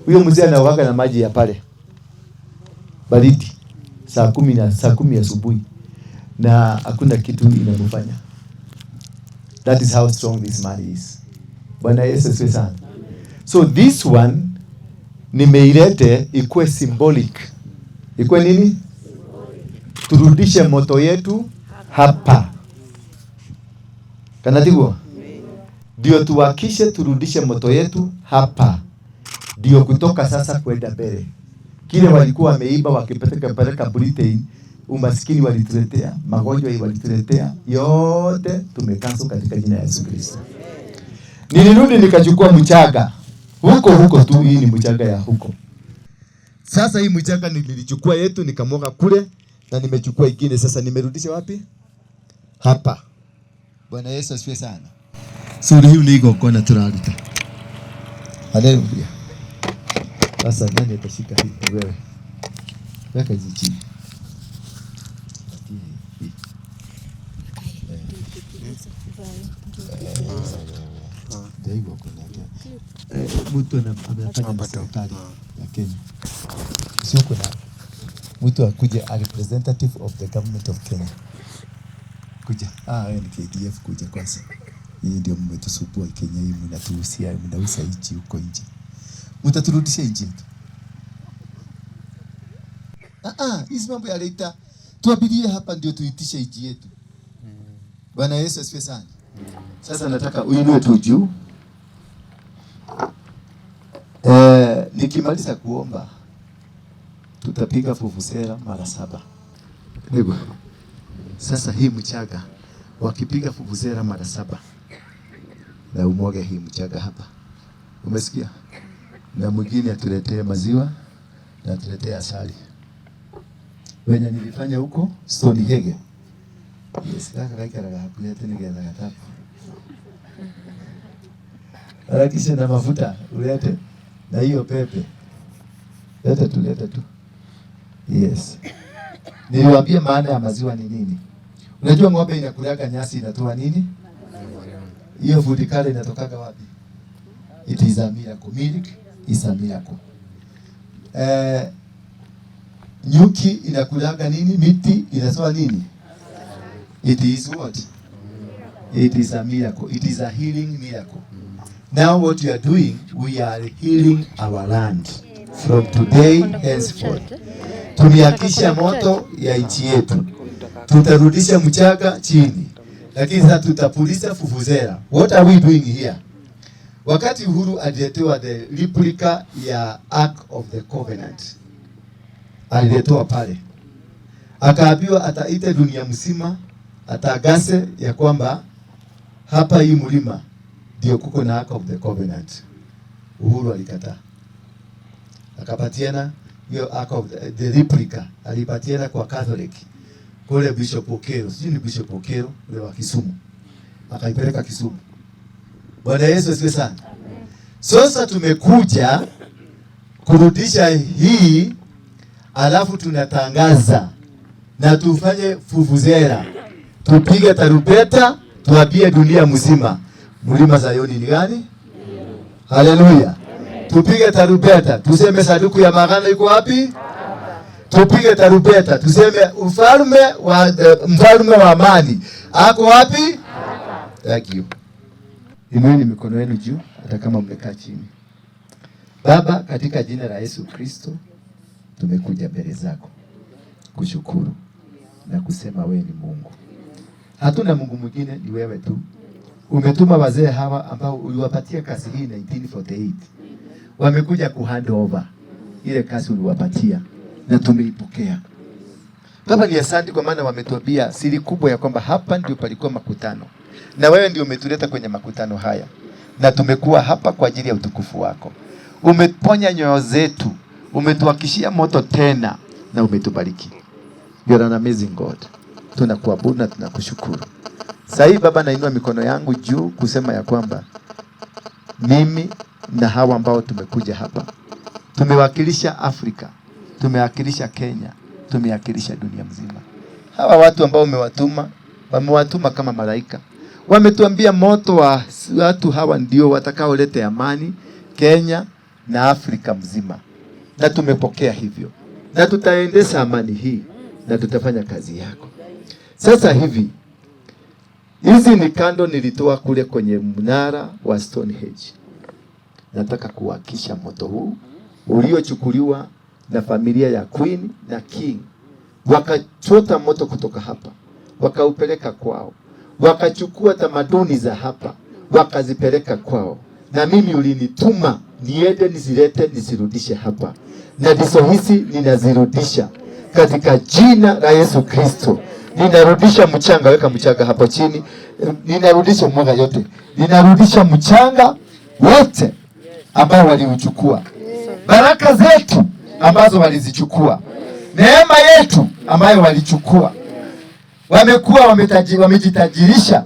huyu mzee anaoga na maji ya pale baridi saa 10 asubuhi na hakuna kitu inamfanya. That is how strong this man is. Bwana Yesu asifiwe sana. So this one nimeilete ikuwe symbolic. Ikuwe nini? Turudishe moto yetu hapa. Kanatigwa? Ndio tuwakishe turudishe moto yetu hapa. Ndio kutoka sasa kwenda mbele. Kile walikuwa wameiba wakipeleka Britain, umaskini walituletea, magonjwa walituletea, yote tumekansel katika jina la Yesu Kristo. Nilirudi nikachukua mchaga. Huko tu hii ni mchaga ya huko. Sasa hii mchaga nilichukua yetu nikamwaga kule na nimechukua ingine sasa nimerudisha wapi? Hapa. Bwana Yesu asifiwe sana. Suri hii ni iko kona turaruta. Haleluya. Sasa nani atashika hii? Wewe. Weka hizi chini. Ndio mtu anafanya na serikali ya Kenya. Sio kuna mtu akuje a representative of the government of Kenya. Kuja. Wewe ni KDF kuja kwanza. Hii ndio mmetusubua Kenya hii, mnatuhusia, mnauza nchi huko nje. Mtaturudisha nchi yetu. Hizi mambo ya leta tuabirie hapa ndio tuitishe nchi yetu. Bwana Yesu asifiwe sana. Sasa nataka uinue tu juu. Nikimaliza kuomba tutapiga vuvuzela mara 7. Ndio. Sasa hii mchaga wakipiga vuvuzela mara 7 na umwage hii mchaga hapa. Umesikia? Na mwingine atuletee maziwa na atuletee asali. Wenye nilifanya huko Stonehenge. Yes, kaka hakuleta nigeza katapu. Harakisha na mafuta ulete na hiyo pepe. Leta tu. Yes. Niliwaambia maana ya maziwa ni nini? Unajua ng'ombe inakulaga nyasi inatoa nini? Hiyo food kale inatokaga wapi? It is a miracle. Milk is a miracle. Nyuki inakulaga nini? Miti inatoa nini? It is what? It is a miracle. It is a healing miracle. Now what you are doing, we are healing our land from today henceforth. Tumiakisha moto ya nchi yetu. Tutarudisha mchaga chini. Lakini sasa tutapuliza vuvuzela. What are we doing here? Wakati Uhuru aliletewa the replica ya Ark of the Covenant, aliletewa pale. Akaambiwa ataite dunia mzima, atagase ya kwamba hapa hii mlima ndio kuko na Ark of the Covenant. Uhuru alikataa. Akapatiana hiyo Ark of the replica, alipatiana kwa Catholic. Kule Bishop Okero, sijui ni Bishop Okero ule wa Kisumu. Akaipeleka Kisumu. Bwana Yesu asifiwe sana. Sasa tumekuja kurudisha hii, alafu tunatangaza na tufanye vuvuzela. Tupige tarumbeta, tuambie dunia mzima mlima Zayoni ni gani? Haleluya. Tupige tarumbeta, tuseme sanduku ya maagano iko wapi? Tupige tarumbeta, tuseme mfalme wa amani ako wapi? Thank you. Inueni mikono yenu juu hata kama mmekaa chini. Baba, katika jina la Yesu Kristo tumekuja mbele zako kushukuru na kusema wewe ni Mungu. Hatuna Mungu mwingine, ni wewe tu. Umetuma wazee hawa ambao uliwapatia kazi hii 1948. Wamekuja kuhand over ile kazi uliwapatia na tumeipokea. Baba, ni asante kwa maana wametuambia siri kubwa ya kwamba hapa ndio palikuwa makutano. Na wewe ndio umetuleta kwenye makutano haya. Na tumekuwa hapa kwa ajili ya utukufu wako. Umeponya nyoyo zetu, umetuhakishia moto tena na umetubariki. You are an amazing God. Tunakuabudu na tunakushukuru. Sasa Baba, nainua mikono yangu juu kusema ya kwamba mimi na hawa ambao tumekuja hapa tumewakilisha Afrika, tumewakilisha Kenya, tumewakilisha dunia mzima. Hawa watu ambao wamewatuma kama malaika. Wametuambia moto wa watu hawa ndio watakaoleta amani Kenya na Afrika mzima. Na tumepokea hivyo. Na tutaendesha amani hii na tutafanya kazi yako. Sasa hivi hizi ni kando nilitoa kule kwenye mnara wa Stonehenge. Nataka kuwakisha moto huu uliochukuliwa na familia ya Queen na King. Wakachota moto kutoka hapa, wakaupeleka kwao. Wakachukua tamaduni za hapa, wakazipeleka kwao. Na mimi ulinituma niende nizilete nizirudishe hapa. Na ndizo hizi ninazirudisha katika jina la Yesu Kristo. Ninarudisha mchanga, weka mchanga hapo chini. Ninarudisha mwaga yote. Ninarudisha mchanga wote ambao waliuchukua. Baraka zetu ambazo walizichukua. Neema yetu ambayo walichukua. Wamekuwa wamejitajirisha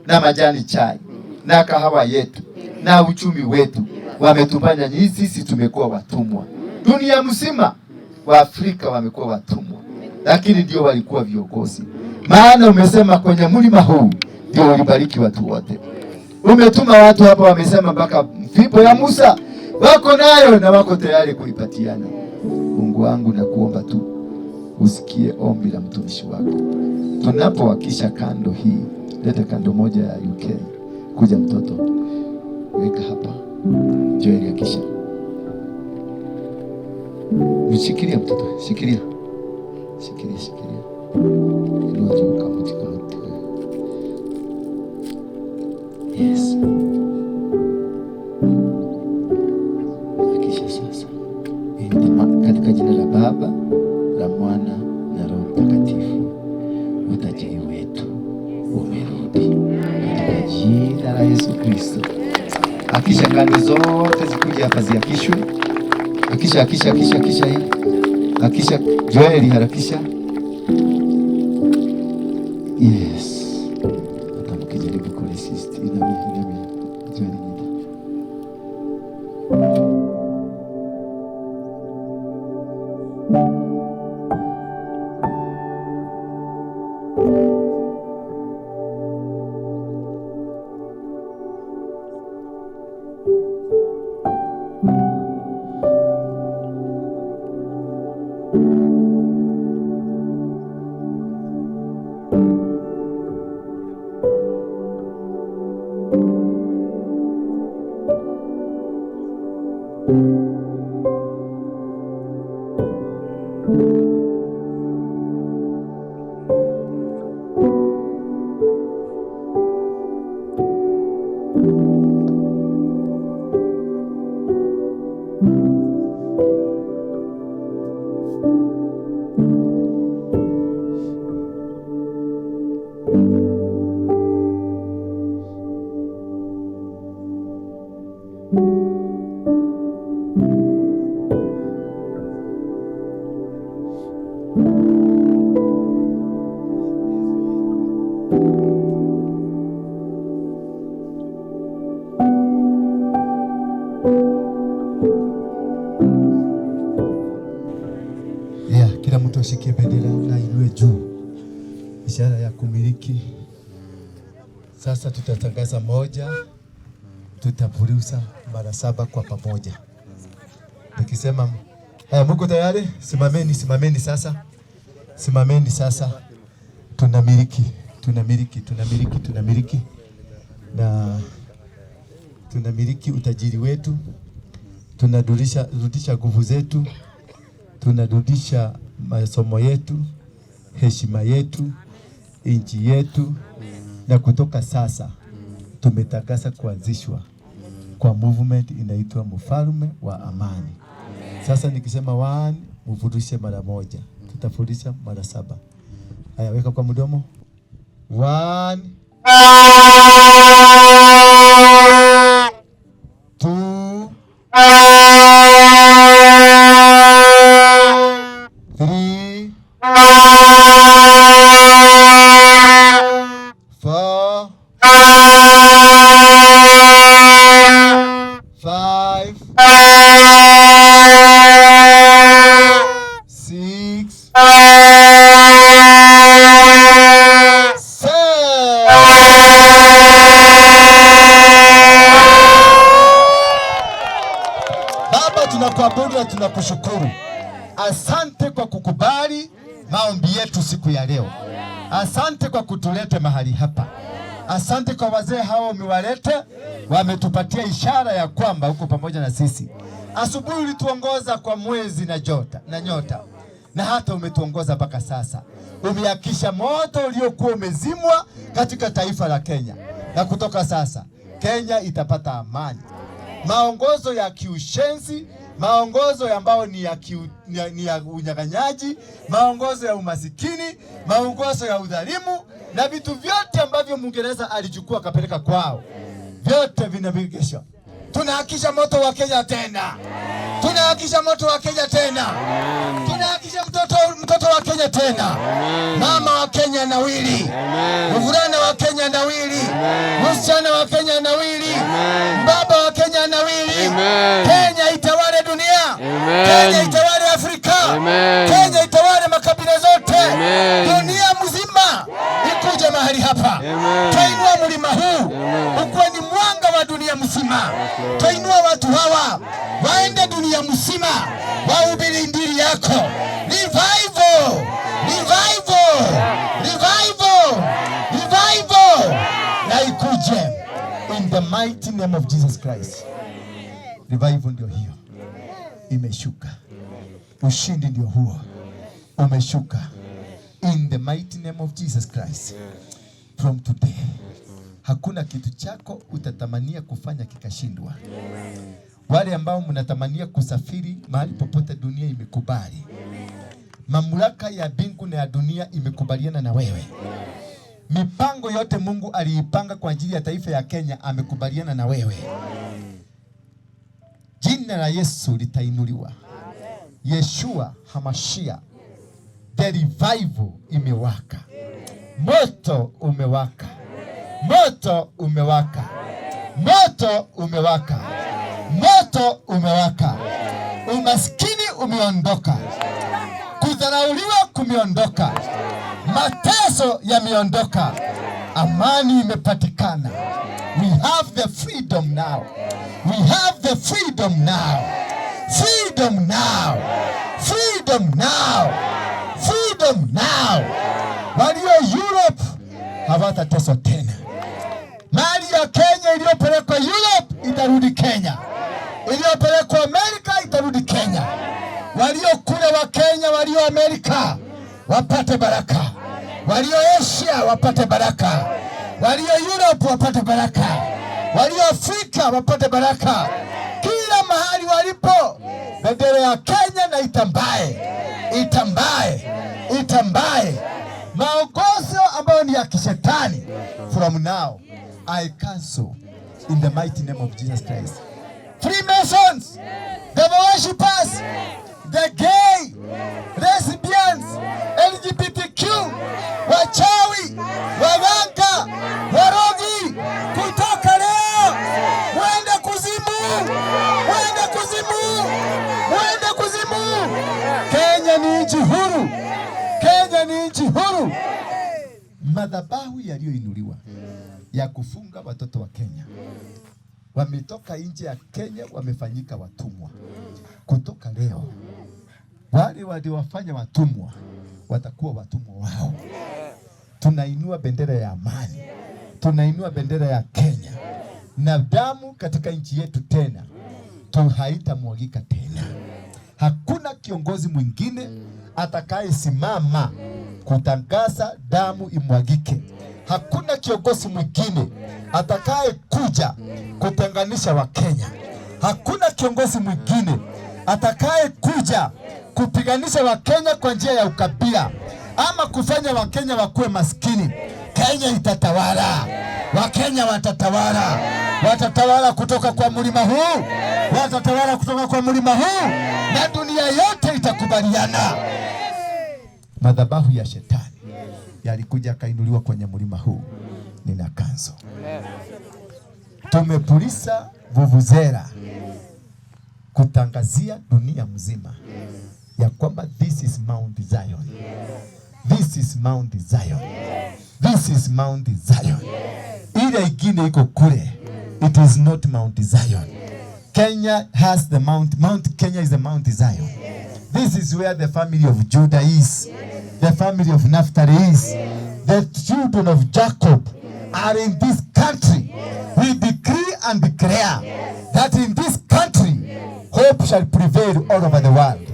na majani chai na kahawa yetu na uchumi wetu wametufanya sisi tumekuwa watumwa. Dunia mzima wa Afrika wamekuwa watumwa, lakini ndio walikuwa viongozi. Maana umesema kwenye mlima huu ndio ulibariki watu wote. Umetuma watu hapa wamesema mpaka fimbo ya Musa wako nayo na wako tayari kuipatiana. Mungu wangu, nakuomba tu usikie ombi la mtumishi wako. Tunapowakisha kando hii, leta kando moja ya UK. Kuja mtoto, weka hapa. Joeli akisha. Mshikilia mtoto, shikilia. Shikilia. Inua juu kama mtiko. Yes. Akisha sasa. Katika jina la Baba, la Mwana na Roho Mtakatifu, utajiri wetu umerudi. Katika jina la Yesu Kristo. Akisha kando zote zikuja hapa ziakishwe. Akisha hii. Akisha Joeli harakisha. Yes. Hata mkijaribu kuresist inabidi Joeli nida. Kila mtu ashikie bendera na inue juu, ishara ya kumiliki. Sasa tutatangaza moja, tutapurusa mara 7 kwa pamoja. Nikisema haya, mko tayari? Simameni sasa. Simameni sasa. Tunamiliki. Na tunamiliki utajiri wetu. Tunarudisha nguvu zetu. Tunarudisha masomo yetu, heshima yetu, inchi yetu. Na kutoka sasa tumetangaza kuanzishwa kwa movement inaitwa Mfalme wa Amani. Sasa nikisema 1, mfundishe mara 1. Tutafundisha mara 7. Haya, weka kwa mdomo. 1 2 3 4 5 6 Baba, tunakuabudu na tunakushukuru. Asante kwa kukubali maombi yetu siku ya leo. Asante kwa kutulete mahali hapa. Asante kwa wazee hao umewalete, wametupatia ishara ya kwamba uko pamoja na sisi. Asubuhi ulituongoza kwa mwezi na nyota. Na hata umetuongoza mpaka sasa. Umeakisha moto uliokuwa umezimwa katika taifa la Kenya. Na kutoka sasa Kenya itapata amani. Maongozo ya kiushenzi, maongozo ambao ni ya unyang'anyaji, maongozo ya umasikini, maongozo ya udhalimu na vitu vyote ambavyo Mwingereza alichukua akapeleka kwao, vyote vinabigishwa. Tunahakisha moto wa Kenya tena. Tunahakisha moto wa Kenya tena. Tunahakisha mtoto wa Kenya tena. Mama wa Kenya nawili. Mvulana wa Kenya nawili. Msichana wa Kenya nawili. Baba wa Kenya nawili. Kenya itawale Afrika. Kenya itawale makabila zote. Dunia mzima ikuje mahali hapa. Twainua mlima huu ukuwe ni mwanga wa dunia mzima. Twainua watu hawa waende dunia mzima wahubiri injili yako. Revival, revival, revival, revival na ikuje in the mighty name of Jesus Christ. Revival ndio hiyo imeshuka. Ushindi ndio huo umeshuka in the mighty name of Jesus Christ. From today hakuna kitu chako utatamania kufanya kikashindwa. Wale ambao mnatamania kusafiri mahali popote dunia imekubali. Mamlaka ya mbingu na ya dunia imekubaliana na wewe. Mipango yote Mungu aliipanga kwa ajili ya taifa ya Kenya amekubaliana na wewe. Jina la Yesu litainuliwa. Yeshua Hamashia. The revival imewaka. Moto umewaka. Moto umewaka. Moto umewaka. Moto umewaka. Umaskini umeondoka. Kudharauliwa kumeondoka. Mateso yameondoka. Amani imepatikana. We have the freedom now. We have the freedom now. Freedom now. Freedom now. Freedom now. Walio Europe hawatateswa tena. Mali ya Kenya iliyopelekwa Europe itarudi Kenya. Iliyopelekwa Amerika itarudi Kenya. Walio kule wa Kenya, walio Amerika wapate baraka. Walio Asia wapate baraka. Walio Europe wapate baraka. Walio Afrika wapate baraka. Kila mahali walipo bendera ya Kenya na itambae. Itambae. Itambae. Maongozo ambayo ni ya kishetani from now I cancel in the mighty name of Jesus Christ. Freemasons, devil worshippers, the gay, lesbians, LGBTQ, wachawi, waganga, warogi, kutoka leo mwende kuzimu, mwende kuzimu, mwende kuzimu. Kenya ni nchi huru. Kenya ni nchi huru. Madhabahu yaliyoinuliwa ya kufunga watoto wa Kenya wametoka nje ya Kenya, wamefanyika watumwa. Kutoka leo wale waliowafanya watumwa watakuwa watumwa wao. Tunainua bendera ya amani. Tunainua bendera ya Kenya. Na damu katika nchi yetu tena haitamwagika tena. Hakuna kiongozi mwingine atakayesimama kutangaza damu imwagike. Hakuna kiongozi mwingine atakaye kuja kutenganisha Wakenya. Hakuna kiongozi mwingine atakaye kuja kupiganisha Wakenya kwa njia ya ukabila ama kufanya Wakenya wakuwe maskini. Kenya itatawala. Wakenya watatawala. Watatawala kutoka kwa mlima huu. Watatawala kutoka kwa mlima huu. Na dunia yote itakubaliana. Madhabahu ya shetani yalikuja kainuliwa kwenye mlima huu. Nina kanzo. Tumepulisa vuvuzela kutangazia dunia mzima ya kwamba this is Mount Zion. This is Mount Zion. This is Mount Zion. Ile ingine iko kule. It is not Mount Zion. Kenya has the Mount Kenya is the Mount Zion. This is where the family of Judah is. The family of Naphtali is. The children of Jacob are in this country. We decree and declare that in this country hope shall prevail all over the world.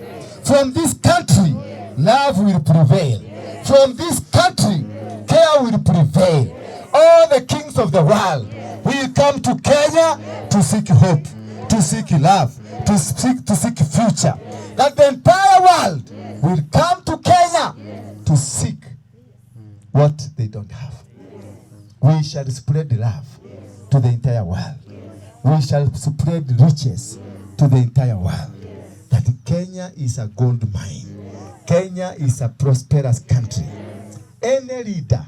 From this country love will prevail. From this country care will prevail. All the kings of the world will come to Kenya to seek hope, to seek love, to seek future. That the entire world will come to Kenya to seek what they don't have. We shall spread love to the entire world. We shall spread riches to the entire world. That Kenya is a gold mine. Kenya is a prosperous country. Any leader,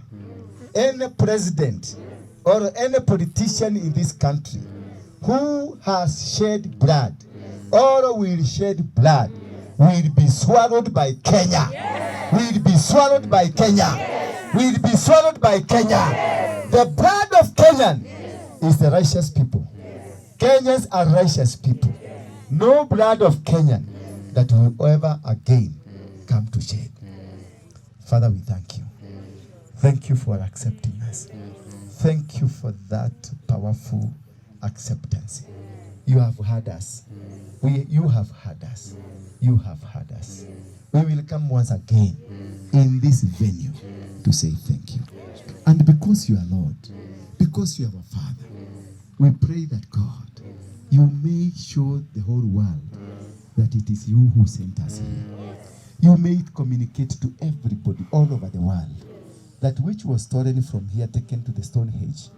any president, or any politician in this country who has shed blood, All will shed blood, will be swallowed by Kenya. Will be swallowed by Kenya. Will be swallowed by Kenya. The blood of Kenyan is the righteous people. Kenyans are righteous people. No blood of Kenyan that will ever again come to shed. Father, we thank you. Thank you for accepting us. Thank you for that powerful acceptance. You have heard us. You have heard us. You have heard us. We will come once again in this venue to say thank you. And because you are Lord, because you are our Father, we pray that God, you may show the whole world that it is you who sent us here. You may it communicate to everybody all over the world that which was stolen from here, taken to the Stonehenge,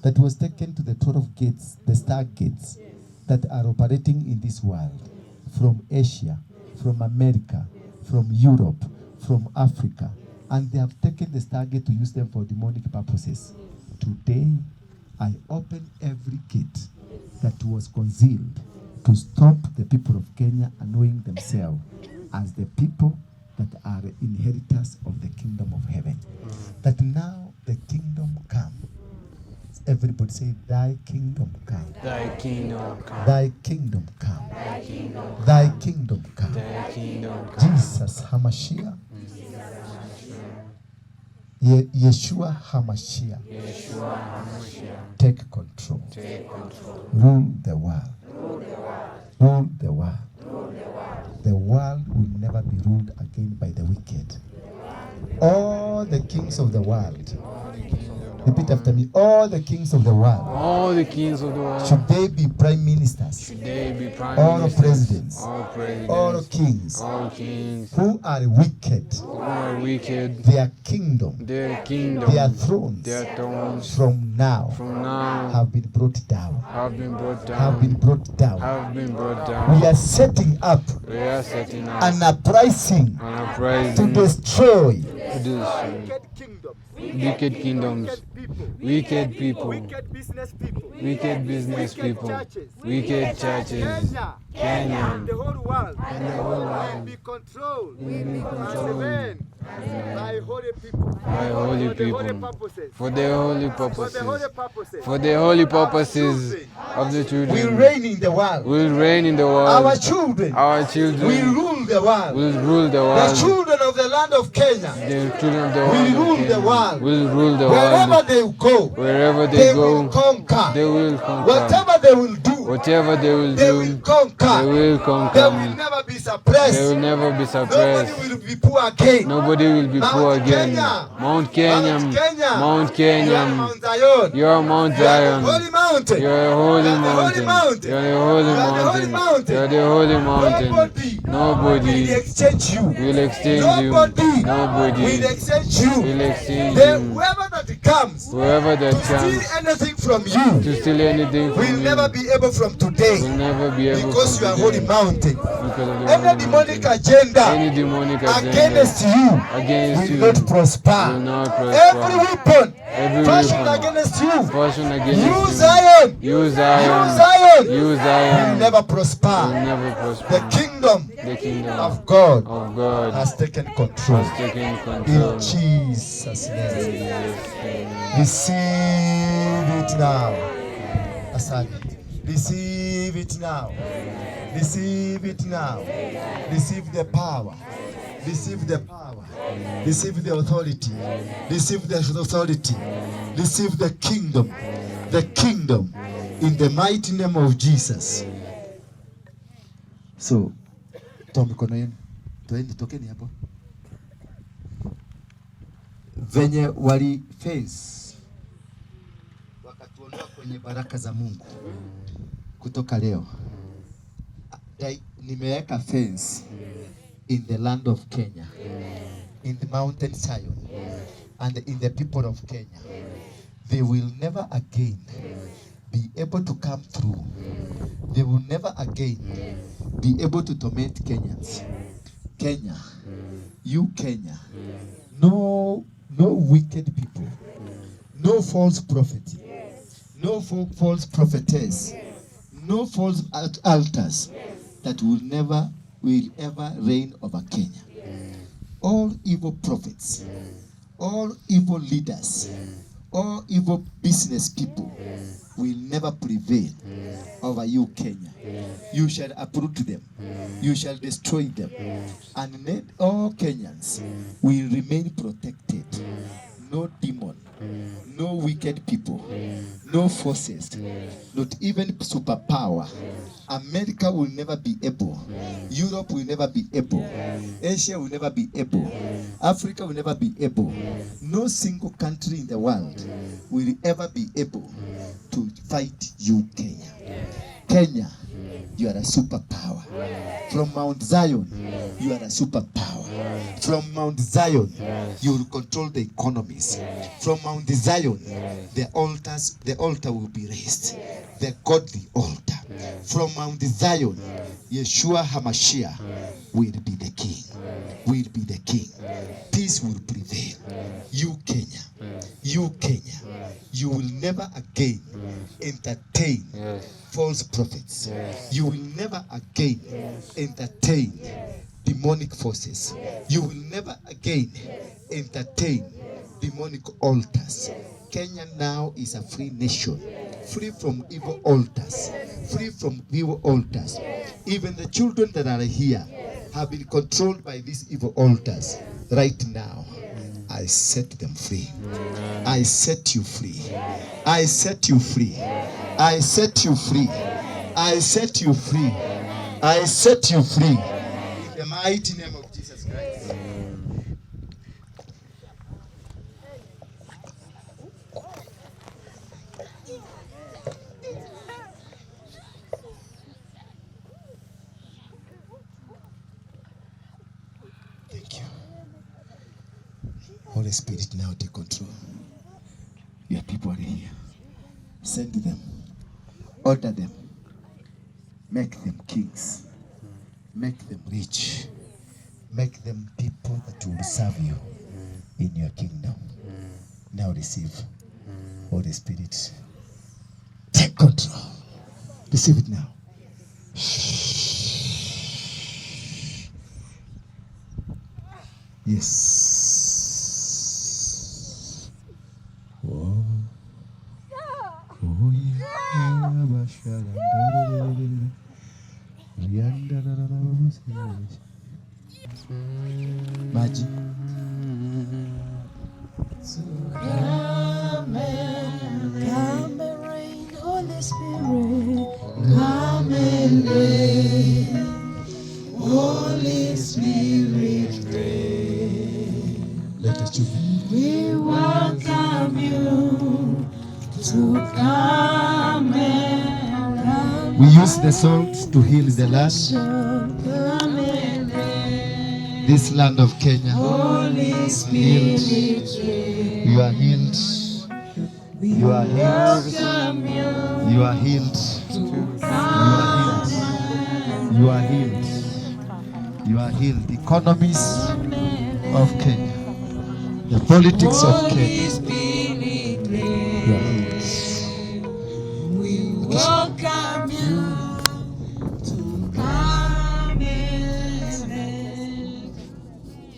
that was taken to the 12 gates, the star gates that are operating in this world, from Asia, from America, from Europe, from Africa, and they have taken the star gate to use them for demonic purposes. Today, I open every gate that was concealed to stop the people of Kenya knowing themselves as the people that are inheritors of the kingdom of heaven. That now the kingdom come. Everybody say, thy kingdom come. Thy kingdom come. Thy kingdom come. Thy kingdom come. Thy kingdom come. Thy kingdom come. Jesus Hamashiach. Yeshua Hamashiach. Yeshua HaMashiach. Take control. Take control. Rule the world. Rule the world. Rule the world. Rule the world. The world will never be ruled again by the wicked. All the kings of the world. Repeat after me. All the kings of the world. All the kings of the world. Should they be prime ministers? Should they be prime all ministers? Presidents. All presidents. All kings. All kings. Who are wicked? Who are wicked? Their kingdom. Their kingdom. Their thrones. Their thrones. From now. From now. Have been brought down. Have been brought down. Have been brought down. Have been brought down. We are setting up. We are setting up. An uprising. An uprising. To destroy. To destroy. Wicked kingdoms, wicked people, wicked business people, wicked business people, wicked churches, Kenya, and the whole world, will be controlled, by holy people, by holy people, for the holy purposes, for the holy purposes of the children. We reign in the world. Will reign in the world. Our children will rule the world. Will rule the world. The children of the land of Kenya the children of the will rule the world. Will rule the wherever world. They go, wherever they go, will conquer. They will conquer. Whatever they will do, whatever they will they do, will conquer. They will conquer. They will never be suppressed. They will never be suppressed. Nobody will be poor again. Nobody will be poor again. Mount Kenya. Mount Kenya. You are Mount Zion. Holy mountain. You are a holy mountain. You are a holy mountain. You are the holy mountain. Nobody will exchange you. Will exchange you. Nobody will exchange you. Will exchange you. Whoever that comes. Whoever that comes. To steal anything from you. To steal anything from you. Will never be able from today. Will never be able. Because you are holy mountain. Any demonic agenda. Any demonic agenda. Against you. Against you. Will not prosper. Will not prosper. Every weapon. Fashion against you. Fashion against you. Zion. You Zion. You Zion. You Zion. Will never prosper. Will never prosper. The kingdom. The kingdom of God. Of God. Has taken control. Has taken control. In Jesus' name. Receive it now. Asante. Receive it now. Receive it now. Receive the power. Receive the power. Receive the authority. Receive the authority. Receive the kingdom. The kingdom in the mighty name of Jesus. So, toa mikono yenu. Tokeni hapo. Venye wali face wakatuondoa kwenye baraka za Mungu. Kutoka leo nimeweka fence in the land of Kenya, in the mountain Zion, and in the people of Kenya. They will never again be able to come through. They will never again be able to torment Kenyans. Kenya, you Kenya, no wicked people, no false prophet, no false prophetess, no false altars that will ever reign over Kenya. All evil prophets, all evil leaders, all evil business people will never prevail over you, Kenya. You shall uproot them. You shall destroy them. And all Kenyans will remain protected. No demon, no wicked people, no forces, not even superpower. America will never be able. Europe will never be able. Asia will never be able. Africa will never be able. No single country in the world will ever be able to fight you, Kenya. Kenya, you are a superpower. From Mount Zion, you are a superpower. From Mount Zion, you will control the economies. From Mount Zion, the altar will be raised. The godly altar. From Mount Zion, Yeshua HaMashiach will be the king. Will be the king. Peace will prevail. You Kenya, you will never again entertain false prophets. You will never again entertain demonic forces. You will never again entertain demonic altars. Kenya now is a free nation, free from evil altars, free from evil altars. Even the children that are here have been controlled by these evil altars. Right now, I set them free. I set you free. I set you free. I set you free. I set you free. I set you free. In the mighty name of Jesus Christ. Thank you. Holy Spirit, now take control. Your people are here. Send them. Order them. Make them kings. Make them rich. Make them people that will serve you in your kingdom. Now receive. Holy Spirit, take control. Receive it now. Yes. Oh. Oh yeah. Magic. Come and reign, Holy Spirit. Come and reign, Holy Spirit, reign. Let us choose. We welcome you to come and come. We use the salt to heal the land. Come and reign, This land of Kenya. Holy Spirit, reign. You are healed. You are healed. You are healed. You are healed. You are healed. The economies of Kenya. The politics of Kenya.